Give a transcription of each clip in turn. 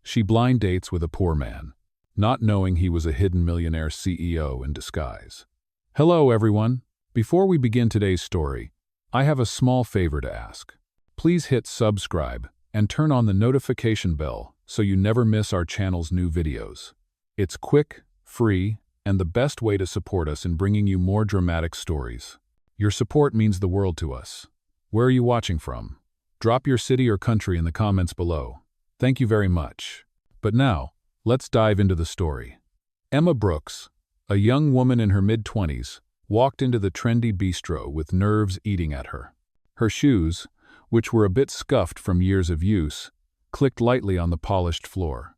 She blind dates with a poor man, not knowing he was a hidden millionaire CEO in disguise. Hello, everyone. Before we begin today's story, I have a small favor to ask. Please hit subscribe and turn on the notification bell so you never miss our channel's new videos. It's quick, free, and the best way to support us in bringing you more dramatic stories. Your support means the world to us. Where are you watching from? Drop your city or country in the comments below. Thank you very much. But now, let's dive into the story. Emma Brooks, a young woman in her mid-20s, walked into the trendy bistro with nerves eating at her. Her shoes, which were a bit scuffed from years of use, clicked lightly on the polished floor.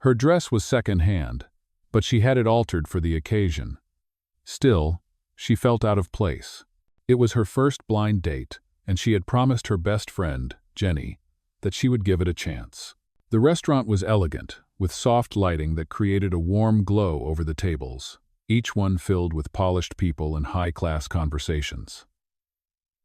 Her dress was second-hand, but she had it altered for the occasion. Still, she felt out of place. It was her first blind date, and she had promised her best friend, Jenny, that she would give it a chance. The restaurant was elegant, with soft lighting that created a warm glow over the tables, each one filled with polished people and high-class conversations.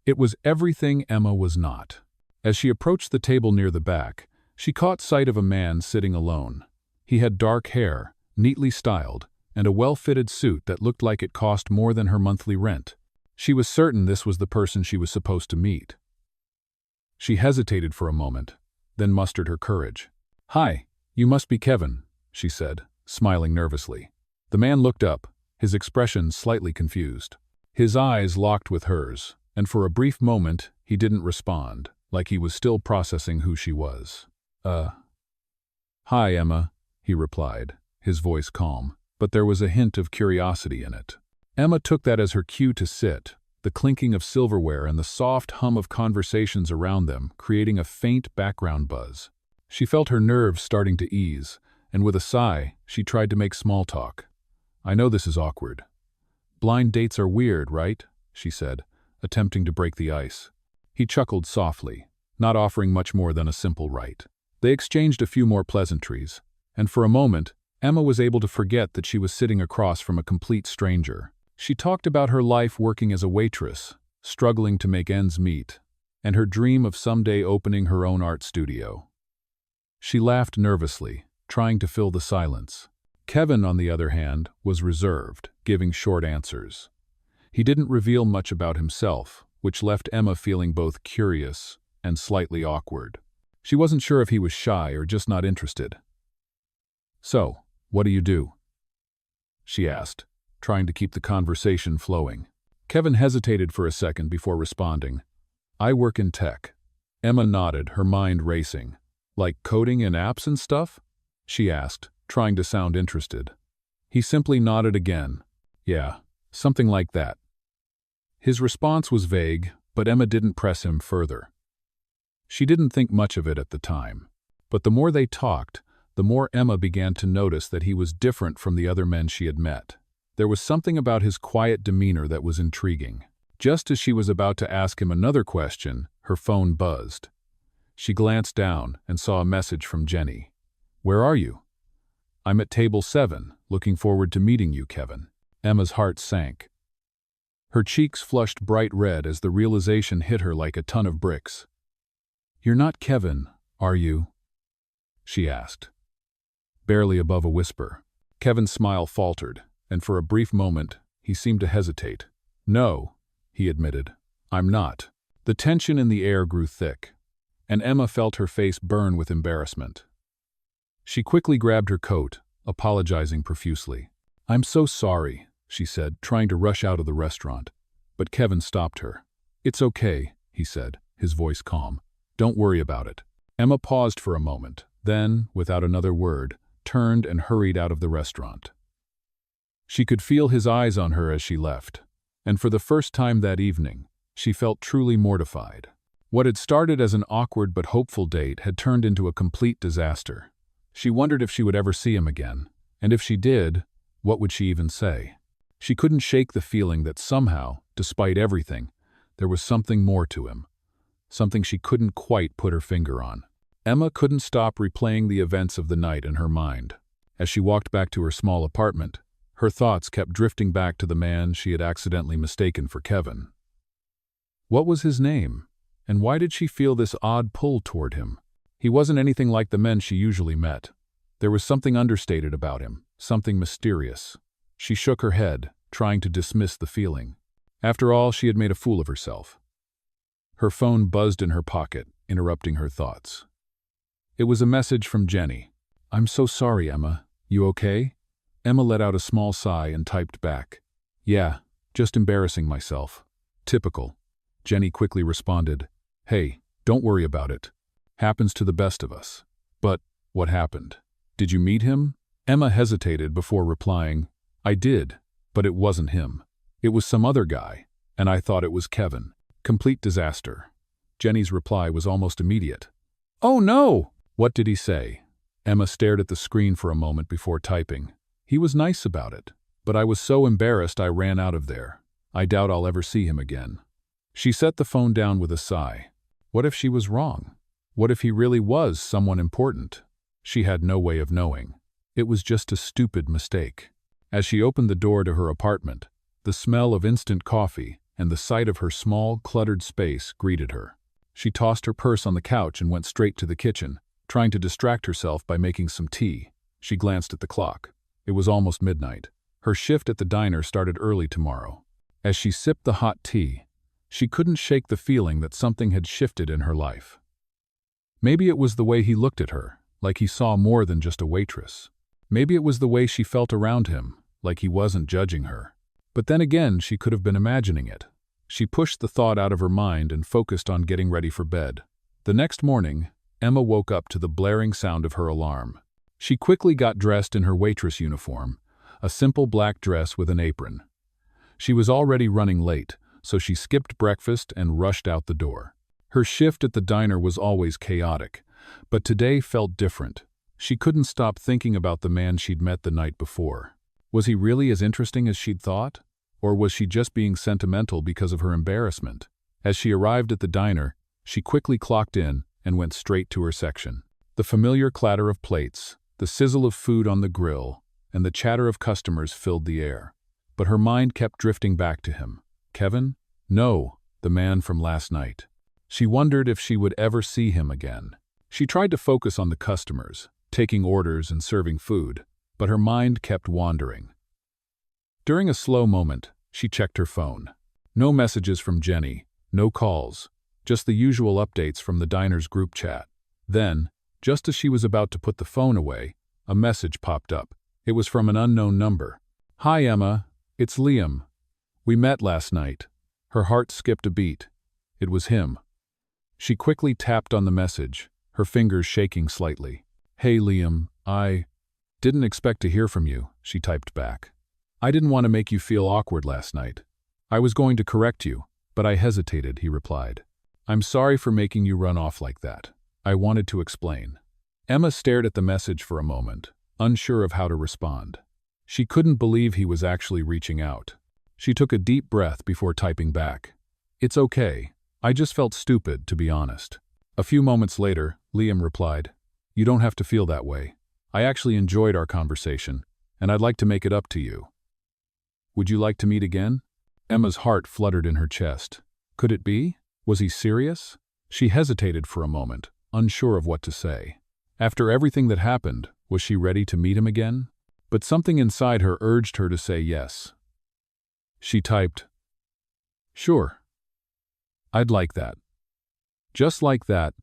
It was everything Emma was not. As she approached the table near the back, she caught sight of a man sitting alone. He had dark hair, neatly styled, and a well-fitted suit that looked like it cost more than her monthly rent. She was certain this was the person she was supposed to meet. She hesitated for a moment, then mustered her courage. "Hi, you must be Kevin," she said, smiling nervously. The man looked up, his expression slightly confused. His eyes locked with hers, and for a brief moment he didn't respond, like he was still processing who she was. Hi, Emma," he replied, his voice calm, but there was a hint of curiosity in it. Emma took that as her cue to sit, the clinking of silverware and the soft hum of conversations around them creating a faint background buzz. She felt her nerves starting to ease, and with a sigh, she tried to make small talk. "I know this is awkward. Blind dates are weird, right?" she said, attempting to break the ice. He chuckled softly, not offering much more than a simple right. They exchanged a few more pleasantries, and for a moment, Emma was able to forget that she was sitting across from a complete stranger. She talked about her life working as a waitress, struggling to make ends meet, and her dream of someday opening her own art studio. She laughed nervously, trying to fill the silence. Kevin, on the other hand, was reserved, giving short answers. He didn't reveal much about himself, which left Emma feeling both curious and slightly awkward. She wasn't sure if he was shy or just not interested. "So, what do you do?" she asked, trying to keep the conversation flowing. Kevin hesitated for a second before responding. "I work in tech." Emma nodded, her mind racing. "Like coding in apps and stuff?" she asked, trying to sound interested. He simply nodded again. "Yeah, something like that." His response was vague, but Emma didn't press him further. She didn't think much of it at the time. But the more they talked, the more Emma began to notice that he was different from the other men she had met. There was something about his quiet demeanor that was intriguing. Just as she was about to ask him another question, her phone buzzed. She glanced down and saw a message from Jenny. "Where are you?" "I'm at table 7, looking forward to meeting you, Kevin." Emma's heart sank. Her cheeks flushed bright red as the realization hit her like a ton of bricks. "You're not Kevin, are you?" she asked, barely above a whisper. Kevin's smile faltered, and for a brief moment, he seemed to hesitate. "No," he admitted, "I'm not." The tension in the air grew thick, and Emma felt her face burn with embarrassment. She quickly grabbed her coat, apologizing profusely. "I'm so sorry," she said, trying to rush out of the restaurant. But Kevin stopped her. "It's okay," he said, his voice calm. "Don't worry about it." Emma paused for a moment, then, without another word, turned and hurried out of the restaurant. She could feel his eyes on her as she left, and for the first time that evening, she felt truly mortified. What had started as an awkward but hopeful date had turned into a complete disaster. She wondered if she would ever see him again, and if she did, what would she even say? She couldn't shake the feeling that somehow, despite everything, there was something more to him. Something she couldn't quite put her finger on. Emma couldn't stop replaying the events of the night in her mind. As she walked back to her small apartment, her thoughts kept drifting back to the man she had accidentally mistaken for Kevin. What was his name, and why did she feel this odd pull toward him? He wasn't anything like the men she usually met. There was something understated about him, something mysterious. She shook her head, trying to dismiss the feeling. After all, she had made a fool of herself. Her phone buzzed in her pocket, interrupting her thoughts. It was a message from Jenny. "I'm so sorry, Emma. You okay?" Emma let out a small sigh and typed back. "Yeah, just embarrassing myself." "Typical." Jenny quickly responded, "Hey, don't worry about it. Happens to the best of us." "But what happened? Did you meet him?" Emma hesitated before replying, "I did, but it wasn't him. It was some other guy, and I thought it was Kevin." Complete disaster. Jenny's reply was almost immediate. "Oh no!" "What did he say?" Emma stared at the screen for a moment before typing. "He was nice about it, but I was so embarrassed I ran out of there. I doubt I'll ever see him again." She set the phone down with a sigh. What if she was wrong? What if he really was someone important? She had no way of knowing. It was just a stupid mistake. As she opened the door to her apartment, the smell of instant coffee and the sight of her small, cluttered space greeted her. She tossed her purse on the couch and went straight to the kitchen, trying to distract herself by making some tea. She glanced at the clock. It was almost midnight. Her shift at the diner started early tomorrow. As she sipped the hot tea, she couldn't shake the feeling that something had shifted in her life. Maybe it was the way he looked at her, like he saw more than just a waitress. Maybe it was the way she felt around him, like he wasn't judging her. But then again, she could have been imagining it. She pushed the thought out of her mind and focused on getting ready for bed. The next morning, Emma woke up to the blaring sound of her alarm. She quickly got dressed in her waitress uniform, a simple black dress with an apron. She was already running late, so she skipped breakfast and rushed out the door. Her shift at the diner was always chaotic, but today felt different. She couldn't stop thinking about the man she'd met the night before. Was he really as interesting as she'd thought? Or was she just being sentimental because of her embarrassment? As she arrived at the diner, she quickly clocked in and went straight to her section. The familiar clatter of plates, the sizzle of food on the grill, and the chatter of customers filled the air. But her mind kept drifting back to him. Kevin? No, the man from last night. She wondered if she would ever see him again. She tried to focus on the customers, taking orders and serving food, but her mind kept wandering. During a slow moment, she checked her phone. No messages from Jenny, no calls, just the usual updates from the diner's group chat. Then, just as she was about to put the phone away, a message popped up. It was from an unknown number. "Hi Emma, it's Liam. We met last night." Her heart skipped a beat. It was him. She quickly tapped on the message, her fingers shaking slightly. "Hey Liam, I didn't expect to hear from you," she typed back. "I didn't want to make you feel awkward last night. I was going to correct you, but I hesitated," he replied. "I'm sorry for making you run off like that. I wanted to explain." Emma stared at the message for a moment, unsure of how to respond. She couldn't believe he was actually reaching out. She took a deep breath before typing back. "It's okay. I just felt stupid, to be honest." A few moments later, Liam replied, "You don't have to feel that way. I actually enjoyed our conversation, and I'd like to make it up to you. Would you like to meet again?" Emma's heart fluttered in her chest. Could it be? Was he serious? She hesitated for a moment, unsure of what to say. After everything that happened, was she ready to meet him again? But something inside her urged her to say yes. She typed, "Sure. I'd like that." Just like that,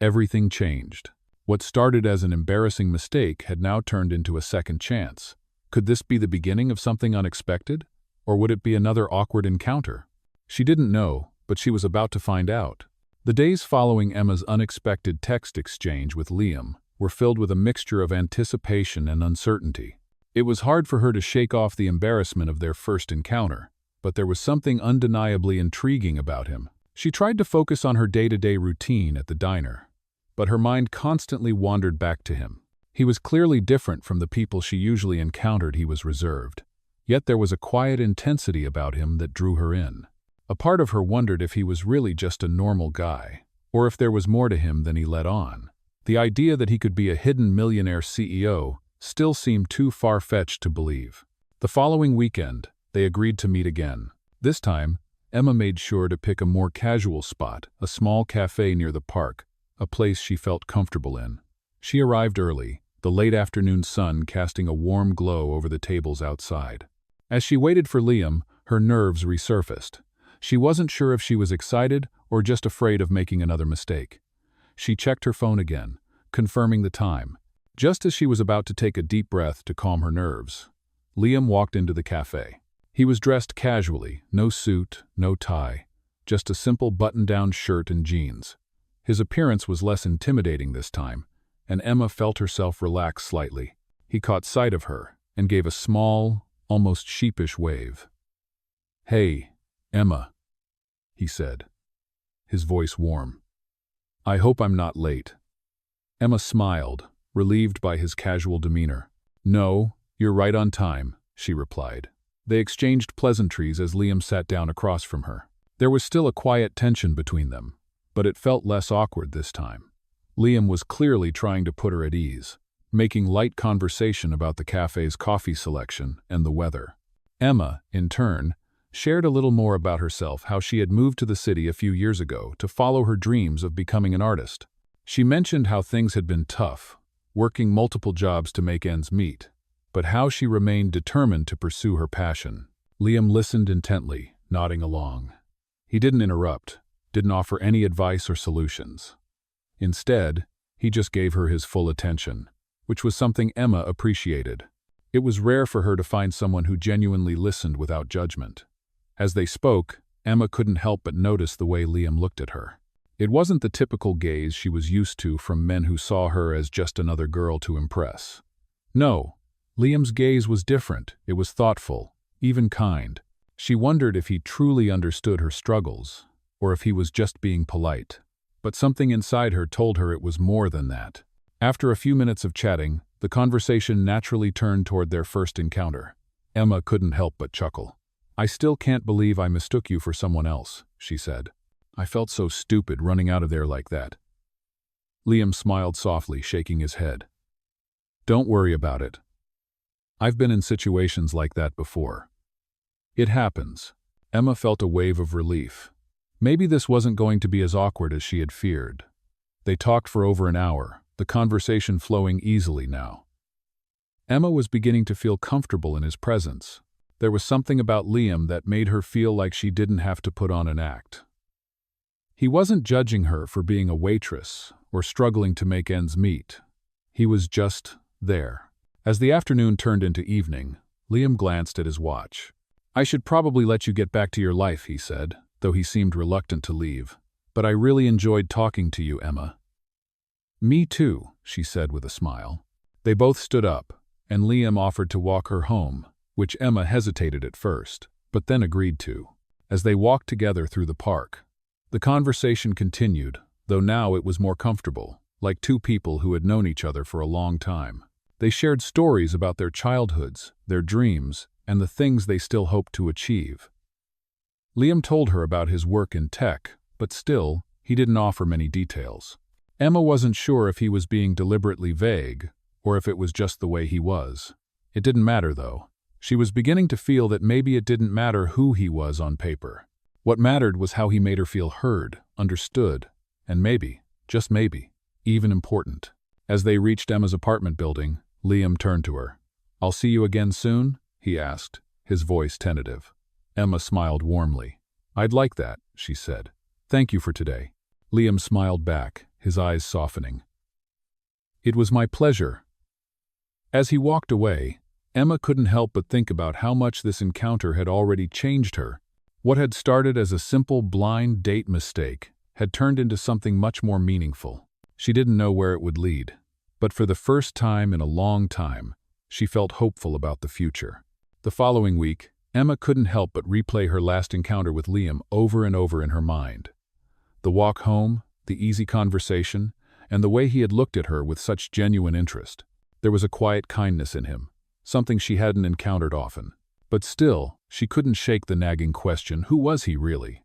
everything changed. What started as an embarrassing mistake had now turned into a second chance. Could this be the beginning of something unexpected? Or would it be another awkward encounter? She didn't know, but she was about to find out. The days following Emma's unexpected text exchange with Liam were filled with a mixture of anticipation and uncertainty. It was hard for her to shake off the embarrassment of their first encounter, but there was something undeniably intriguing about him. She tried to focus on her day-to-day routine at the diner, but her mind constantly wandered back to him. He was clearly different from the people she usually encountered. He was reserved. Yet there was a quiet intensity about him that drew her in. A part of her wondered if he was really just a normal guy, or if there was more to him than he let on. The idea that he could be a hidden millionaire CEO still seemed too far-fetched to believe. The following weekend, they agreed to meet again. This time, Emma made sure to pick a more casual spot, a small cafe near the park, a place she felt comfortable in. She arrived early, the late afternoon sun casting a warm glow over the tables outside. As she waited for Liam, her nerves resurfaced. She wasn't sure if she was excited or just afraid of making another mistake. She checked her phone again, confirming the time. Just as she was about to take a deep breath to calm her nerves, Liam walked into the cafe. He was dressed casually, no suit, no tie, just a simple button-down shirt and jeans. His appearance was less intimidating this time, and Emma felt herself relax slightly. He caught sight of her and gave a small, almost sheepish wave. "Hey, Emma," he said, his voice warm. "I hope I'm not late." Emma smiled, relieved by his casual demeanor. "No, you're right on time," she replied. They exchanged pleasantries as Liam sat down across from her. There was still a quiet tension between them, but it felt less awkward this time. Liam was clearly trying to put her at ease, making light conversation about the cafe's coffee selection and the weather. Emma, in turn, shared a little more about herself, how she had moved to the city a few years ago to follow her dreams of becoming an artist. She mentioned how things had been tough, working multiple jobs to make ends meet, but how she remained determined to pursue her passion. Liam listened intently, nodding along. He didn't interrupt, didn't offer any advice or solutions. Instead, he just gave her his full attention, which was something Emma appreciated. It was rare for her to find someone who genuinely listened without judgment. As they spoke, Emma couldn't help but notice the way Liam looked at her. It wasn't the typical gaze she was used to from men who saw her as just another girl to impress. No, Liam's gaze was different. It was thoughtful, even kind. She wondered if he truly understood her struggles, or if he was just being polite. But something inside her told her it was more than that. After a few minutes of chatting, the conversation naturally turned toward their first encounter. Emma couldn't help but chuckle. "I still can't believe I mistook you for someone else," she said. "I felt so stupid running out of there like that." Liam smiled softly, shaking his head. "Don't worry about it. I've been in situations like that before. It happens." Emma felt a wave of relief. Maybe this wasn't going to be as awkward as she had feared. They talked for over an hour, the conversation flowing easily now. Emma was beginning to feel comfortable in his presence. There was something about Liam that made her feel like she didn't have to put on an act. He wasn't judging her for being a waitress or struggling to make ends meet. He was just there. As the afternoon turned into evening, Liam glanced at his watch. "I should probably let you get back to your life," he said, though he seemed reluctant to leave. "But I really enjoyed talking to you, Emma." "Me too," she said with a smile. They both stood up, and Liam offered to walk her home, which Emma hesitated at first, but then agreed to. As they walked together through the park, the conversation continued, though now it was more comfortable, like two people who had known each other for a long time. They shared stories about their childhoods, their dreams, and the things they still hoped to achieve. Liam told her about his work in tech, but still, he didn't offer many details. Emma wasn't sure if he was being deliberately vague, or if it was just the way he was. It didn't matter, though. She was beginning to feel that maybe it didn't matter who he was on paper. What mattered was how he made her feel heard, understood, and maybe, just maybe, even important. As they reached Emma's apartment building, Liam turned to her. "I'll see you again soon?" he asked, his voice tentative. Emma smiled warmly. "I'd like that," she said. "Thank you for today." Liam smiled back, his eyes softening. "It was my pleasure." As he walked away, Emma couldn't help but think about how much this encounter had already changed her. What had started as a simple blind date mistake had turned into something much more meaningful. She didn't know where it would lead, but for the first time in a long time, she felt hopeful about the future. The following week, Emma couldn't help but replay her last encounter with Liam over and over in her mind. The walk home, the easy conversation, and the way he had looked at her with such genuine interest. There was a quiet kindness in him, something she hadn't encountered often. But still, she couldn't shake the nagging question, who was he really?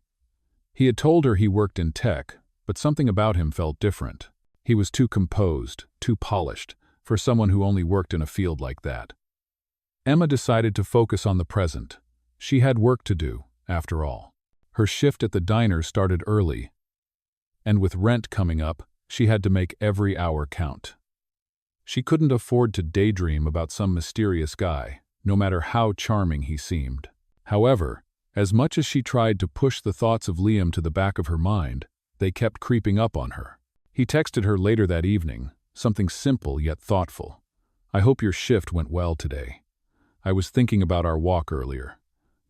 He had told her he worked in tech, but something about him felt different. He was too composed, too polished, for someone who only worked in a field like that. Emma decided to focus on the present. She had work to do, after all. Her shift at the diner started early, and with rent coming up, She had to make every hour count. She couldn't afford to daydream about some mysterious guy, no matter how charming he seemed. However, as much as she tried to push the thoughts of Liam to the back of her mind, they kept creeping up on her. He texted her later that evening, something simple yet thoughtful. "I hope your shift went well today. I was thinking about our walk earlier.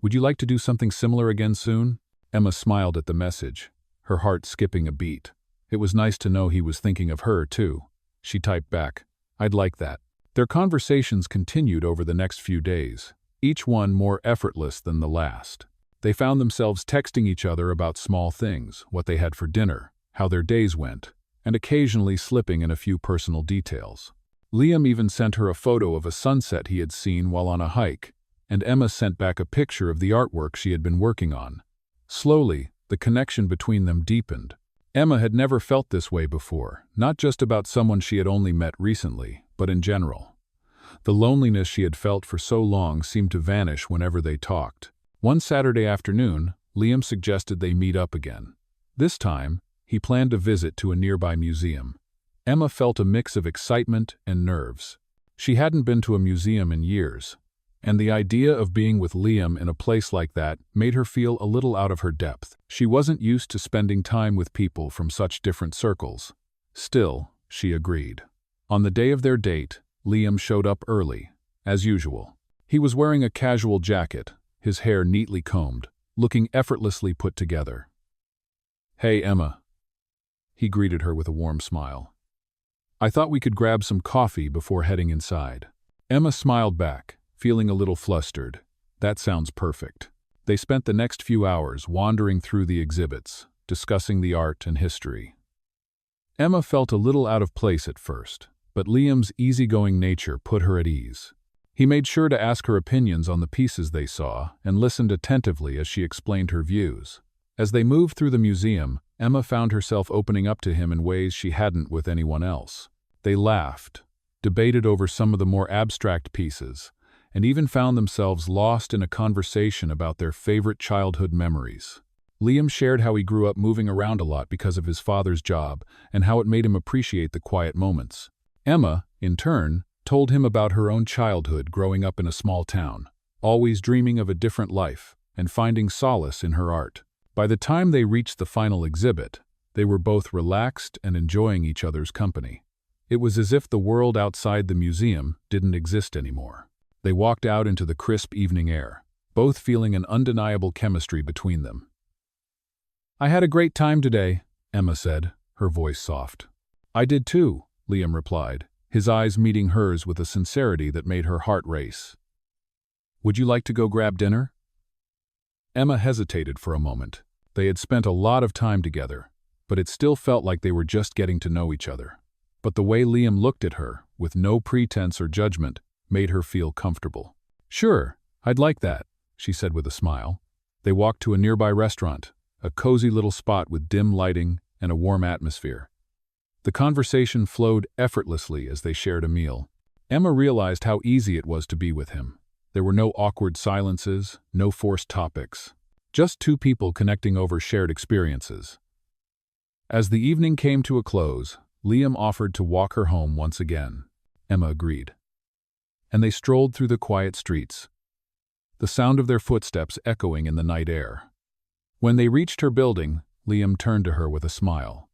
Would you like to do something similar again soon?" Emma smiled at the message, her heart skipping a beat. It was nice to know he was thinking of her, too. She typed back, "I'd like that." Their conversations continued over the next few days, each one more effortless than the last. They found themselves texting each other about small things, what they had for dinner, how their days went, and occasionally slipping in a few personal details. Liam even sent her a photo of a sunset he had seen while on a hike, and Emma sent back a picture of the artwork she had been working on. Slowly, the connection between them deepened. Emma had never felt this way before, not just about someone she had only met recently, but in general. The loneliness she had felt for so long seemed to vanish whenever they talked. One Saturday afternoon, Liam suggested they meet up again. This time, he planned a visit to a nearby museum. Emma felt a mix of excitement and nerves. She hadn't been to a museum in years, and the idea of being with Liam in a place like that made her feel a little out of her depth. She wasn't used to spending time with people from such different circles. Still, she agreed. On the day of their date, Liam showed up early, as usual. He was wearing a casual jacket, his hair neatly combed, looking effortlessly put together. "Hey, Emma." He greeted her with a warm smile. "I thought we could grab some coffee before heading inside." Emma smiled back, feeling a little flustered. "That sounds perfect." They spent the next few hours wandering through the exhibits, discussing the art and history. Emma felt a little out of place at first, but Liam's easygoing nature put her at ease. He made sure to ask her opinions on the pieces they saw and listened attentively as she explained her views. As they moved through the museum, Emma found herself opening up to him in ways she hadn't with anyone else. They laughed, debated over some of the more abstract pieces, and even found themselves lost in a conversation about their favorite childhood memories. Liam shared how he grew up moving around a lot because of his father's job and how it made him appreciate the quiet moments. Emma, in turn, told him about her own childhood growing up in a small town, always dreaming of a different life and finding solace in her art. By the time they reached the final exhibit, they were both relaxed and enjoying each other's company. It was as if the world outside the museum didn't exist anymore. They walked out into the crisp evening air, both feeling an undeniable chemistry between them. "I had a great time today," Emma said, her voice soft. "I did too," Liam replied, his eyes meeting hers with a sincerity that made her heart race. "Would you like to go grab dinner?" Emma hesitated for a moment. They had spent a lot of time together, but it still felt like they were just getting to know each other. But the way Liam looked at her, with no pretense or judgment, made her feel comfortable. "Sure, I'd like that," she said with a smile. They walked to a nearby restaurant, a cozy little spot with dim lighting and a warm atmosphere. The conversation flowed effortlessly as they shared a meal. Emma realized how easy it was to be with him. There were no awkward silences, no forced topics. Just two people connecting over shared experiences. As the evening came to a close, Liam offered to walk her home once again. Emma agreed. And they strolled through the quiet streets, the sound of their footsteps echoing in the night air. When they reached her building, Liam turned to her with a smile.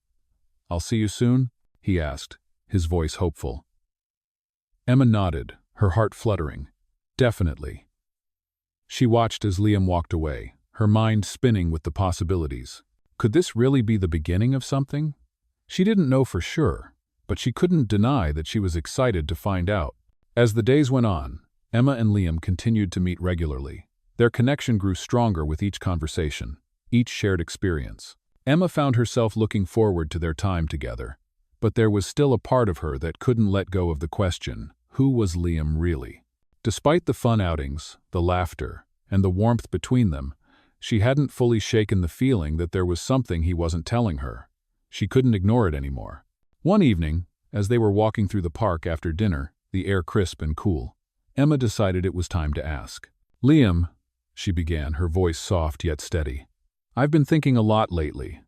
"I'll see you soon?" he asked, his voice hopeful. Emma nodded, her heart fluttering. "Definitely." She watched as Liam walked away, her mind spinning with the possibilities. Could this really be the beginning of something? She didn't know for sure, but she couldn't deny that she was excited to find out. As the days went on, Emma and Liam continued to meet regularly. Their connection grew stronger with each conversation, each shared experience. Emma found herself looking forward to their time together, but there was still a part of her that couldn't let go of the question, who was Liam really? Despite the fun outings, the laughter, and the warmth between them, she hadn't fully shaken the feeling that there was something he wasn't telling her. She couldn't ignore it anymore. One evening, as they were walking through the park after dinner, the air crisp and cool, Emma decided it was time to ask. "Liam," she began, her voice soft yet steady, "I've been thinking a lot lately.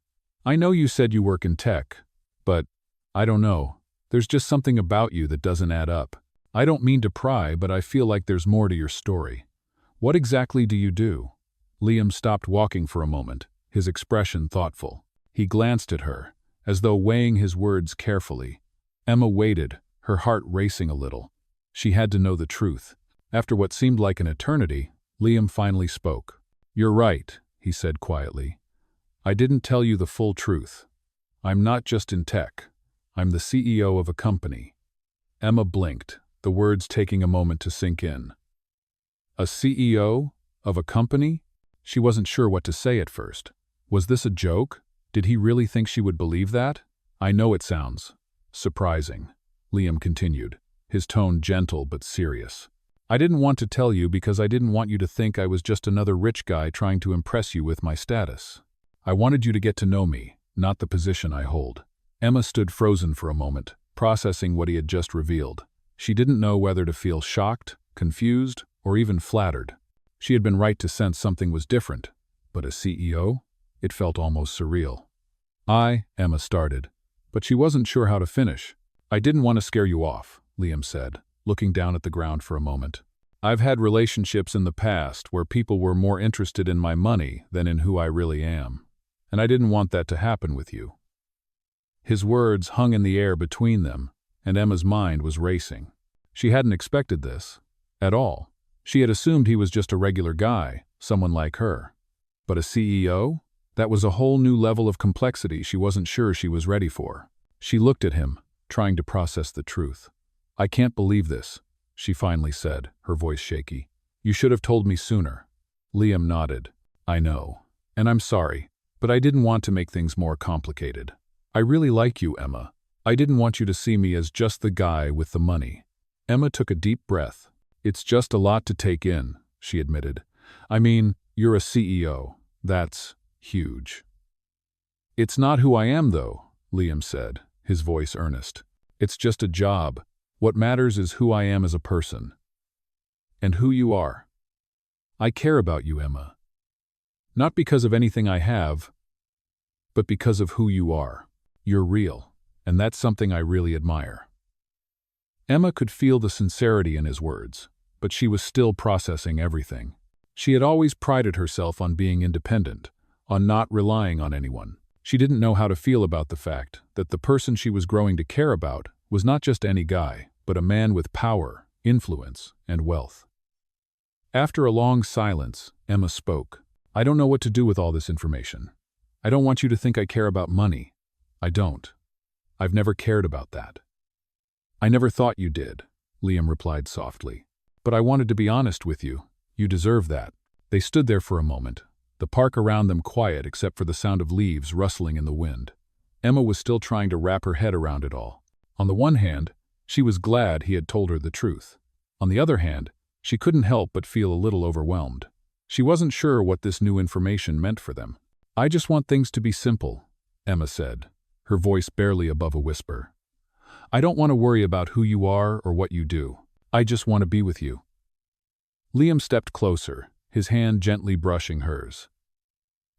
I know you said you work in tech, but I don't know. There's just something about you that doesn't add up. I don't mean to pry, but I feel like there's more to your story. What exactly do you do? Liam stopped walking for a moment, his expression thoughtful. He glanced at her, as though weighing his words carefully. Emma waited, her heart racing a little. She had to know the truth. After what seemed like an eternity, Liam finally spoke. "You're right," he said quietly. "I didn't tell you the full truth. I'm not just in tech. I'm the CEO of a company." Emma blinked, the words taking a moment to sink in. A CEO? Of a company? She wasn't sure what to say at first. Was this a joke? Did he really think she would believe that? "I know it sounds surprising," Liam continued, his tone gentle but serious. "I didn't want to tell you because I didn't want you to think I was just another rich guy trying to impress you with my status. I wanted you to get to know me, not the position I hold." Emma stood frozen for a moment, processing what he had just revealed. She didn't know whether to feel shocked, confused, or even flattered. She had been right to sense something was different, but a CEO? It felt almost surreal. Emma started, but she wasn't sure how to finish. "I didn't want to scare you off," Liam said, looking down at the ground for a moment. "I've had relationships in the past where people were more interested in my money than in who I really am, and I didn't want that to happen with you." His words hung in the air between them, and Emma's mind was racing. She hadn't expected this at all. She had assumed he was just a regular guy, someone like her. But a CEO? That was a whole new level of complexity she wasn't sure she was ready for. She looked at him, trying to process the truth. "I can't believe this," she finally said, her voice shaky. "You should have told me sooner." Liam nodded. "I know. And I'm sorry, but I didn't want to make things more complicated. I really like you, Emma. I didn't want you to see me as just the guy with the money." Emma took a deep breath. "It's just a lot to take in," she admitted. "I mean, you're a CEO. That's huge." "It's not who I am, though," Liam said, his voice earnest. "It's just a job. What matters is who I am as a person. And who you are. I care about you, Emma. Not because of anything I have, but because of who you are. You're real, and that's something I really admire." Emma could feel the sincerity in his words, but she was still processing everything. She had always prided herself on being independent, on not relying on anyone. She didn't know how to feel about the fact that the person she was growing to care about was not just any guy, but a man with power, influence, and wealth. After a long silence, Emma spoke. "I don't know what to do with all this information. I don't want you to think I care about money. I don't. I've never cared about that." "I never thought you did," Liam replied softly. "But I wanted to be honest with you. You deserve that." They stood there for a moment, the park around them quiet except for the sound of leaves rustling in the wind. Emma was still trying to wrap her head around it all. On the one hand, she was glad he had told her the truth. On the other hand, she couldn't help but feel a little overwhelmed. She wasn't sure what this new information meant for them. "I just want things to be simple," Emma said, her voice barely above a whisper. "I don't want to worry about who you are or what you do. I just want to be with you." Liam stepped closer, his hand gently brushing hers.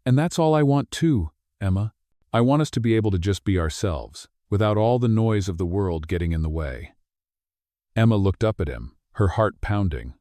"And that's all I want too, Emma. I want us to be able to just be ourselves, without all the noise of the world getting in the way." Emma looked up at him, her heart pounding.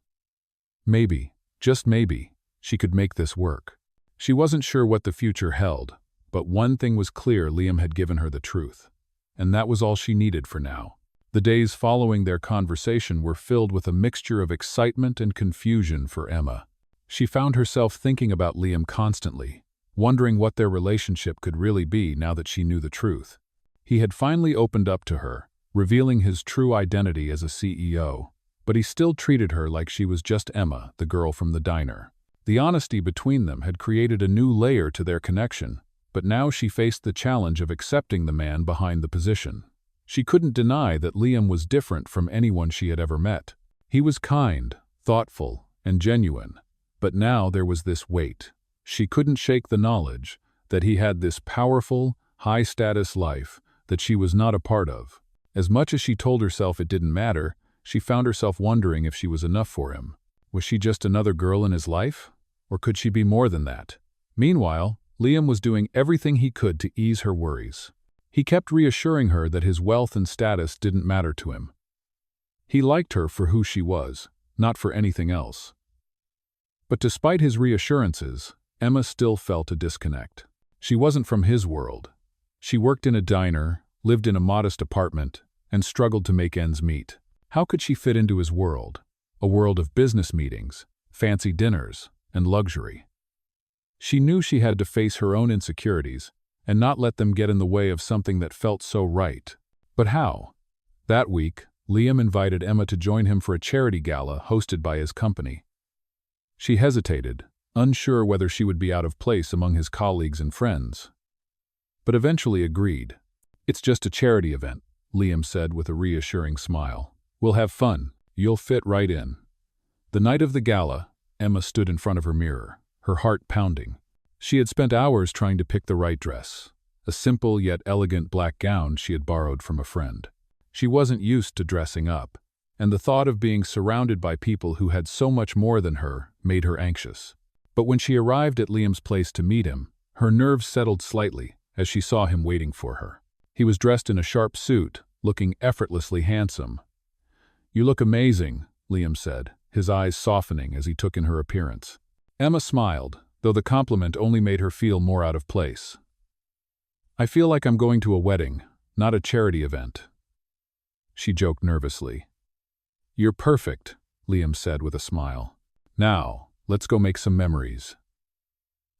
Maybe, just maybe, she could make this work. She wasn't sure what the future held, but one thing was clear: Liam had given her the truth. And that was all she needed for now. The days following their conversation were filled with a mixture of excitement and confusion for Emma. She found herself thinking about Liam constantly, wondering what their relationship could really be now that she knew the truth. He had finally opened up to her, revealing his true identity as a CEO, but he still treated her like she was just Emma, the girl from the diner. The honesty between them had created a new layer to their connection, but now she faced the challenge of accepting the man behind the position. She couldn't deny that Liam was different from anyone she had ever met. He was kind, thoughtful, and genuine, but now there was this weight. She couldn't shake the knowledge that he had this powerful, high-status life that she was not a part of. As much as she told herself it didn't matter, she found herself wondering if she was enough for him. Was she just another girl in his life? Or could she be more than that? Meanwhile, Liam was doing everything he could to ease her worries. He kept reassuring her that his wealth and status didn't matter to him. He liked her for who she was, not for anything else. But despite his reassurances, Emma still felt a disconnect. She wasn't from his world. She worked in a diner, lived in a modest apartment, and struggled to make ends meet. How could she fit into his world? A world of business meetings, fancy dinners, and luxury. She knew she had to face her own insecurities and not let them get in the way of something that felt so right. But how? That week, Liam invited Emma to join him for a charity gala hosted by his company. She hesitated, unsure whether she would be out of place among his colleagues and friends. But eventually agreed. "It's just a charity event," Liam said with a reassuring smile. "We'll have fun. You'll fit right in." The night of the gala, Emma stood in front of her mirror, her heart pounding. She had spent hours trying to pick the right dress, a simple yet elegant black gown she had borrowed from a friend. She wasn't used to dressing up, and the thought of being surrounded by people who had so much more than her made her anxious. But when she arrived at Liam's place to meet him, her nerves settled slightly as she saw him waiting for her. He was dressed in a sharp suit, looking effortlessly handsome. "You look amazing," Liam said, his eyes softening as he took in her appearance. Emma smiled, though the compliment only made her feel more out of place. "I feel like I'm going to a wedding, not a charity event," she joked nervously. "You're perfect," Liam said with a smile. "Now, let's go make some memories."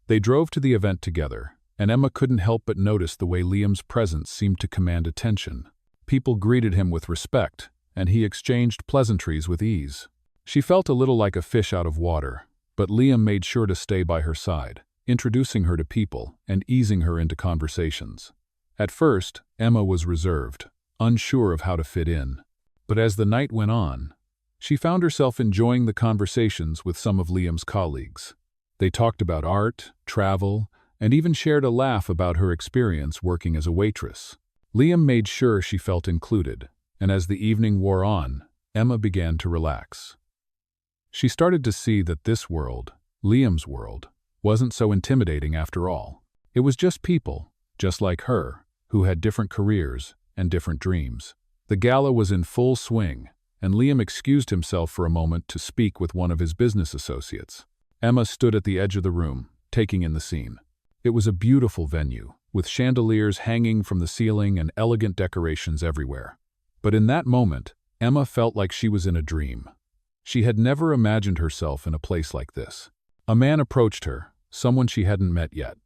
They drove to the event together, and Emma couldn't help but notice the way Liam's presence seemed to command attention. People greeted him with respect, and he exchanged pleasantries with ease. She felt a little like a fish out of water, but Liam made sure to stay by her side, introducing her to people and easing her into conversations. At first, Emma was reserved, unsure of how to fit in. But as the night went on, she found herself enjoying the conversations with some of Liam's colleagues. They talked about art, travel, and even shared a laugh about her experience working as a waitress. Liam made sure she felt included, and as the evening wore on, Emma began to relax. She started to see that this world, Liam's world, wasn't so intimidating after all. It was just people, just like her, who had different careers and different dreams. The gala was in full swing, and Liam excused himself for a moment to speak with one of his business associates. Emma stood at the edge of the room, taking in the scene. It was a beautiful venue, with chandeliers hanging from the ceiling and elegant decorations everywhere. But in that moment, Emma felt like she was in a dream. She had never imagined herself in a place like this. A man approached her, someone she hadn't met yet.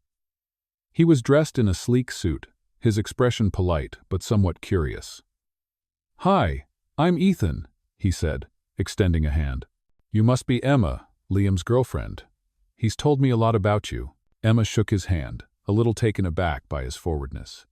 He was dressed in a sleek suit, his expression polite but somewhat curious. "Hi, I'm Ethan," he said, extending a hand. "You must be Emma, Liam's girlfriend. He's told me a lot about you." Emma shook his hand, a little taken aback by his forwardness.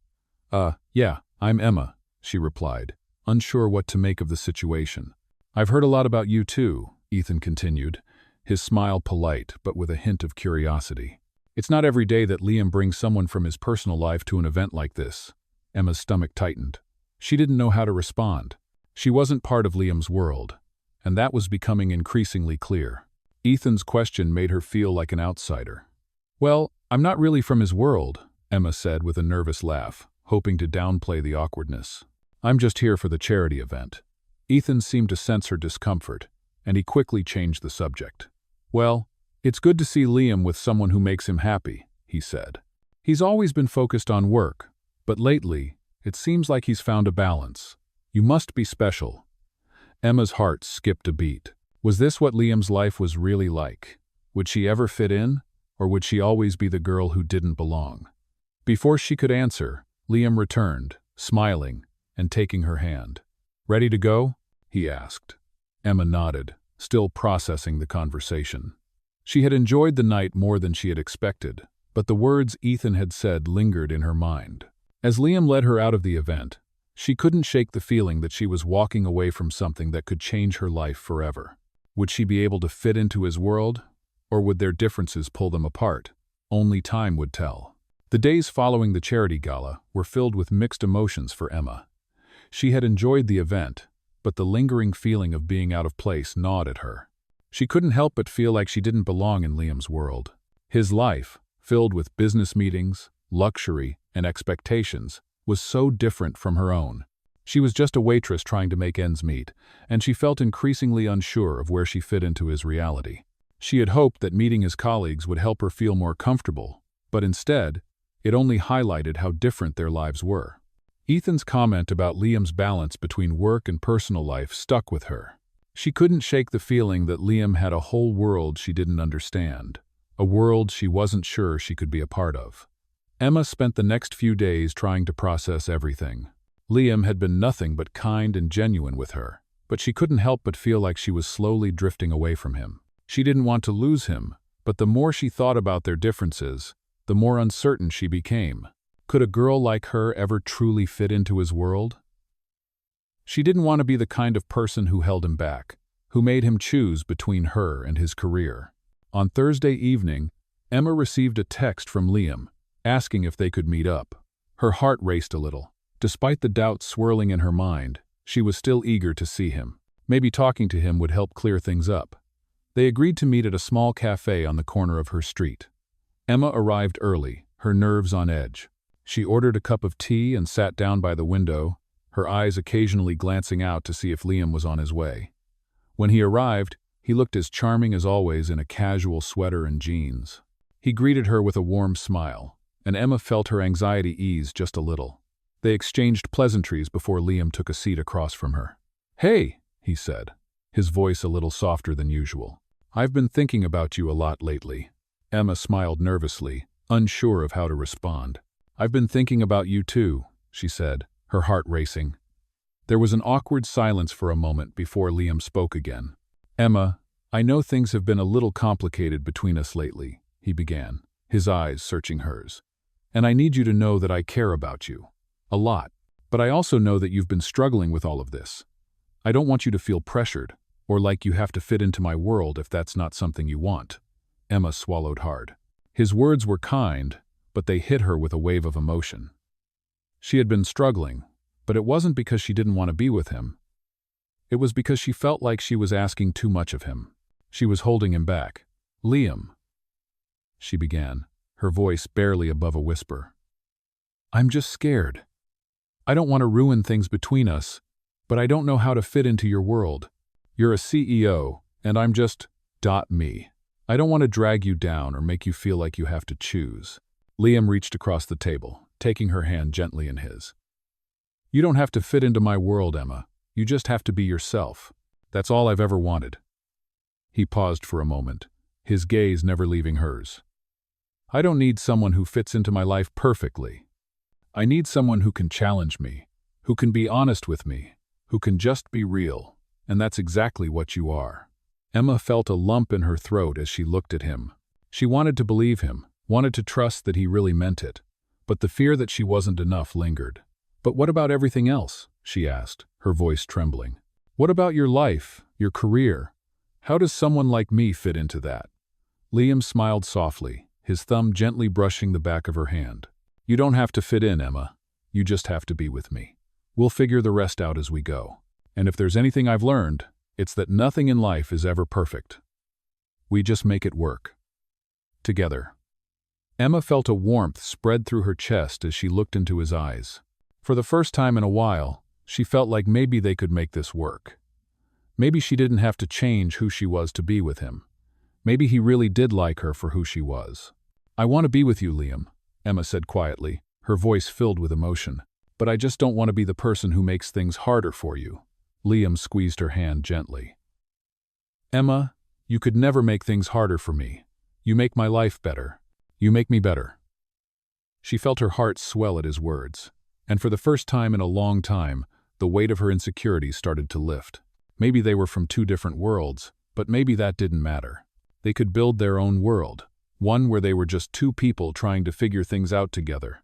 Yeah, I'm Emma," she replied, unsure what to make of the situation. "I've heard a lot about you too," Ethan continued, his smile polite but with a hint of curiosity. "It's not every day that Liam brings someone from his personal life to an event like this." Emma's stomach tightened. She didn't know how to respond. She wasn't part of Liam's world, and that was becoming increasingly clear. Ethan's question made her feel like an outsider. "Well, I'm not really from his world," Emma said with a nervous laugh, hoping to downplay the awkwardness. "I'm just here for the charity event." Ethan seemed to sense her discomfort, and he quickly changed the subject. "Well, it's good to see Liam with someone who makes him happy," he said. "He's always been focused on work, but lately, it seems like he's found a balance. You must be special." Emma's heart skipped a beat. Was this what Liam's life was really like? Would she ever fit in, or would she always be the girl who didn't belong? Before she could answer, Liam returned, smiling and taking her hand. "Ready to go?" he asked. Emma nodded, still processing the conversation. She had enjoyed the night more than she had expected, but the words Ethan had said lingered in her mind. As Liam led her out of the event, she couldn't shake the feeling that she was walking away from something that could change her life forever. Would she be able to fit into his world, or would their differences pull them apart? Only time would tell. The days following the charity gala were filled with mixed emotions for Emma. She had enjoyed the event, but the lingering feeling of being out of place gnawed at her. She couldn't help but feel like she didn't belong in Liam's world. His life, filled with business meetings, luxury, and expectations, was so different from her own. She was just a waitress trying to make ends meet, and she felt increasingly unsure of where she fit into his reality. She had hoped that meeting his colleagues would help her feel more comfortable, but instead, it only highlighted how different their lives were. Ethan's comment about Liam's balance between work and personal life stuck with her. She couldn't shake the feeling that Liam had a whole world she didn't understand, a world she wasn't sure she could be a part of. Emma spent the next few days trying to process everything. Liam had been nothing but kind and genuine with her, but she couldn't help but feel like she was slowly drifting away from him. She didn't want to lose him, but the more she thought about their differences, the more uncertain she became. Could a girl like her ever truly fit into his world? She didn't want to be the kind of person who held him back, who made him choose between her and his career. On Thursday evening, Emma received a text from Liam, asking if they could meet up. Her heart raced a little. Despite the doubts swirling in her mind, she was still eager to see him. Maybe talking to him would help clear things up. They agreed to meet at a small cafe on the corner of her street. Emma arrived early, her nerves on edge. She ordered a cup of tea and sat down by the window, her eyes occasionally glancing out to see if Liam was on his way. When he arrived, he looked as charming as always in a casual sweater and jeans. He greeted her with a warm smile, and Emma felt her anxiety ease just a little. They exchanged pleasantries before Liam took a seat across from her. "Hey," he said, his voice a little softer than usual. "I've been thinking about you a lot lately." Emma smiled nervously, unsure of how to respond. "I've been thinking about you too," she said, her heart racing. There was an awkward silence for a moment before Liam spoke again. "Emma, I know things have been a little complicated between us lately," he began, his eyes searching hers. "And I need you to know that I care about you. A lot. But I also know that you've been struggling with all of this. I don't want you to feel pressured, or like you have to fit into my world if that's not something you want." Emma swallowed hard. His words were kind, but they hit her with a wave of emotion. She had been struggling, but it wasn't because she didn't want to be with him. It was because she felt like she was asking too much of him. She was holding him back. "Liam," she began, her voice barely above a whisper. "I'm just scared. I don't want to ruin things between us, but I don't know how to fit into your world. You're a CEO, and I'm just me. I don't want to drag you down or make you feel like you have to choose." Liam reached across the table, taking her hand gently in his. "You don't have to fit into my world, Emma. You just have to be yourself. That's all I've ever wanted." He paused for a moment, his gaze never leaving hers. "I don't need someone who fits into my life perfectly. I need someone who can challenge me, who can be honest with me, who can just be real, and that's exactly what you are." Emma felt a lump in her throat as she looked at him. She wanted to believe him, wanted to trust that he really meant it, but the fear that she wasn't enough lingered. "But what about everything else?" she asked, her voice trembling. "What about your life, your career? How does someone like me fit into that?" Liam smiled softly, his thumb gently brushing the back of her hand. "You don't have to fit in, Emma. You just have to be with me. We'll figure the rest out as we go. And if there's anything I've learned, it's that nothing in life is ever perfect. We just make it work. Together." Emma felt a warmth spread through her chest as she looked into his eyes. For the first time in a while, she felt like maybe they could make this work. Maybe she didn't have to change who she was to be with him. Maybe he really did like her for who she was. "I want to be with you, Liam," Emma said quietly, her voice filled with emotion. "But I just don't want to be the person who makes things harder for you." Liam squeezed her hand gently. "Emma, you could never make things harder for me. You make my life better. You make me better." She felt her heart swell at his words, and for the first time in a long time, the weight of her insecurities started to lift. Maybe they were from two different worlds, but maybe that didn't matter. They could build their own world, one where they were just two people trying to figure things out together.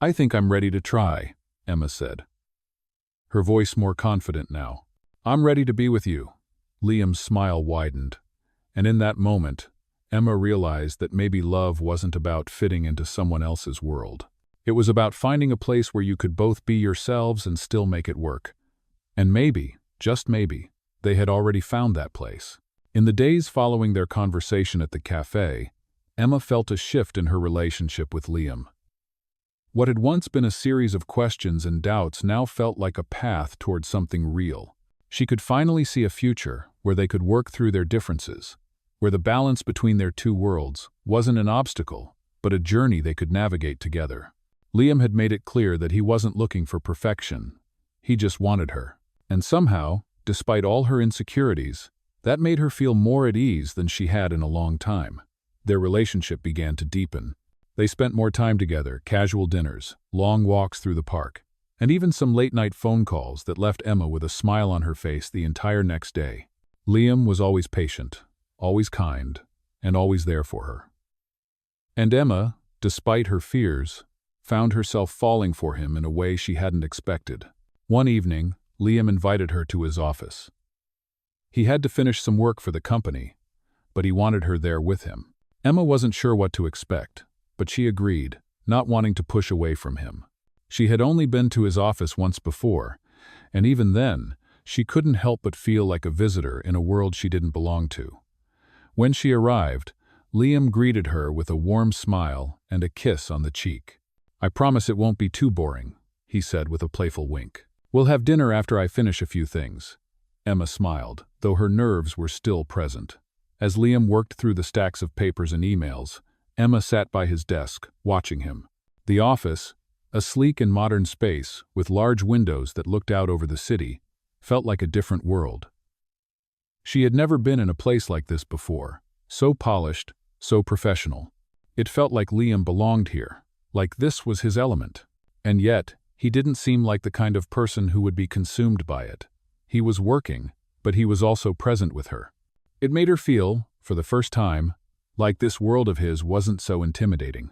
"I think I'm ready to try," Emma said, her voice more confident now. "I'm ready to be with you." Liam's smile widened, and in that moment, Emma realized that maybe love wasn't about fitting into someone else's world. It was about finding a place where you could both be yourselves and still make it work. And maybe, just maybe, they had already found that place. In the days following their conversation at the cafe, Emma felt a shift in her relationship with Liam. What had once been a series of questions and doubts now felt like a path toward something real. She could finally see a future where they could work through their differences, where the balance between their two worlds wasn't an obstacle, but a journey they could navigate together. Liam had made it clear that he wasn't looking for perfection. He just wanted her. And somehow, despite all her insecurities, that made her feel more at ease than she had in a long time. Their relationship began to deepen. They spent more time together, casual dinners, long walks through the park, and even some late-night phone calls that left Emma with a smile on her face the entire next day. Liam was always patient, always kind, and always there for her. And Emma, despite her fears, found herself falling for him in a way she hadn't expected. One evening, Liam invited her to his office. He had to finish some work for the company, but he wanted her there with him. Emma wasn't sure what to expect, but she agreed, not wanting to push away from him. She had only been to his office once before, and even then, she couldn't help but feel like a visitor in a world she didn't belong to. When she arrived, Liam greeted her with a warm smile and a kiss on the cheek. "I promise it won't be too boring," he said with a playful wink. "We'll have dinner after I finish a few things." Emma smiled, though her nerves were still present. As Liam worked through the stacks of papers and emails, Emma sat by his desk, watching him. The office, a sleek and modern space with large windows that looked out over the city, felt like a different world. She had never been in a place like this before, so polished, so professional. It felt like Liam belonged here, like this was his element. And yet, he didn't seem like the kind of person who would be consumed by it. He was working, but he was also present with her. It made her feel, for the first time, like this world of his wasn't so intimidating.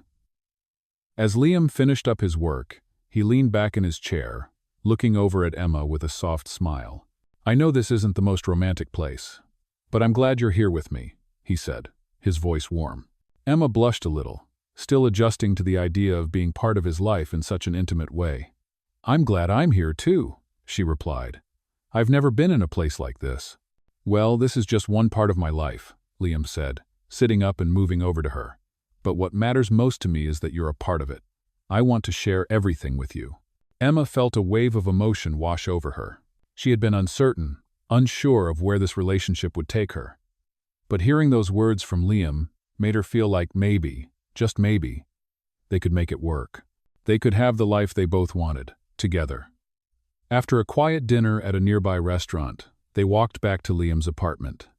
As Liam finished up his work, he leaned back in his chair, looking over at Emma with a soft smile. "I know this isn't the most romantic place, but I'm glad you're here with me," he said, his voice warm. Emma blushed a little, still adjusting to the idea of being part of his life in such an intimate way. "I'm glad I'm here too," she replied. "I've never been in a place like this." "Well, this is just one part of my life," Liam said, sitting up and moving over to her. "But what matters most to me is that you're a part of it. I want to share everything with you." Emma felt a wave of emotion wash over her. She had been uncertain, unsure of where this relationship would take her. But hearing those words from Liam made her feel like maybe, just maybe, they could make it work. They could have the life they both wanted, together. After a quiet dinner at a nearby restaurant, they walked back to Liam's apartment.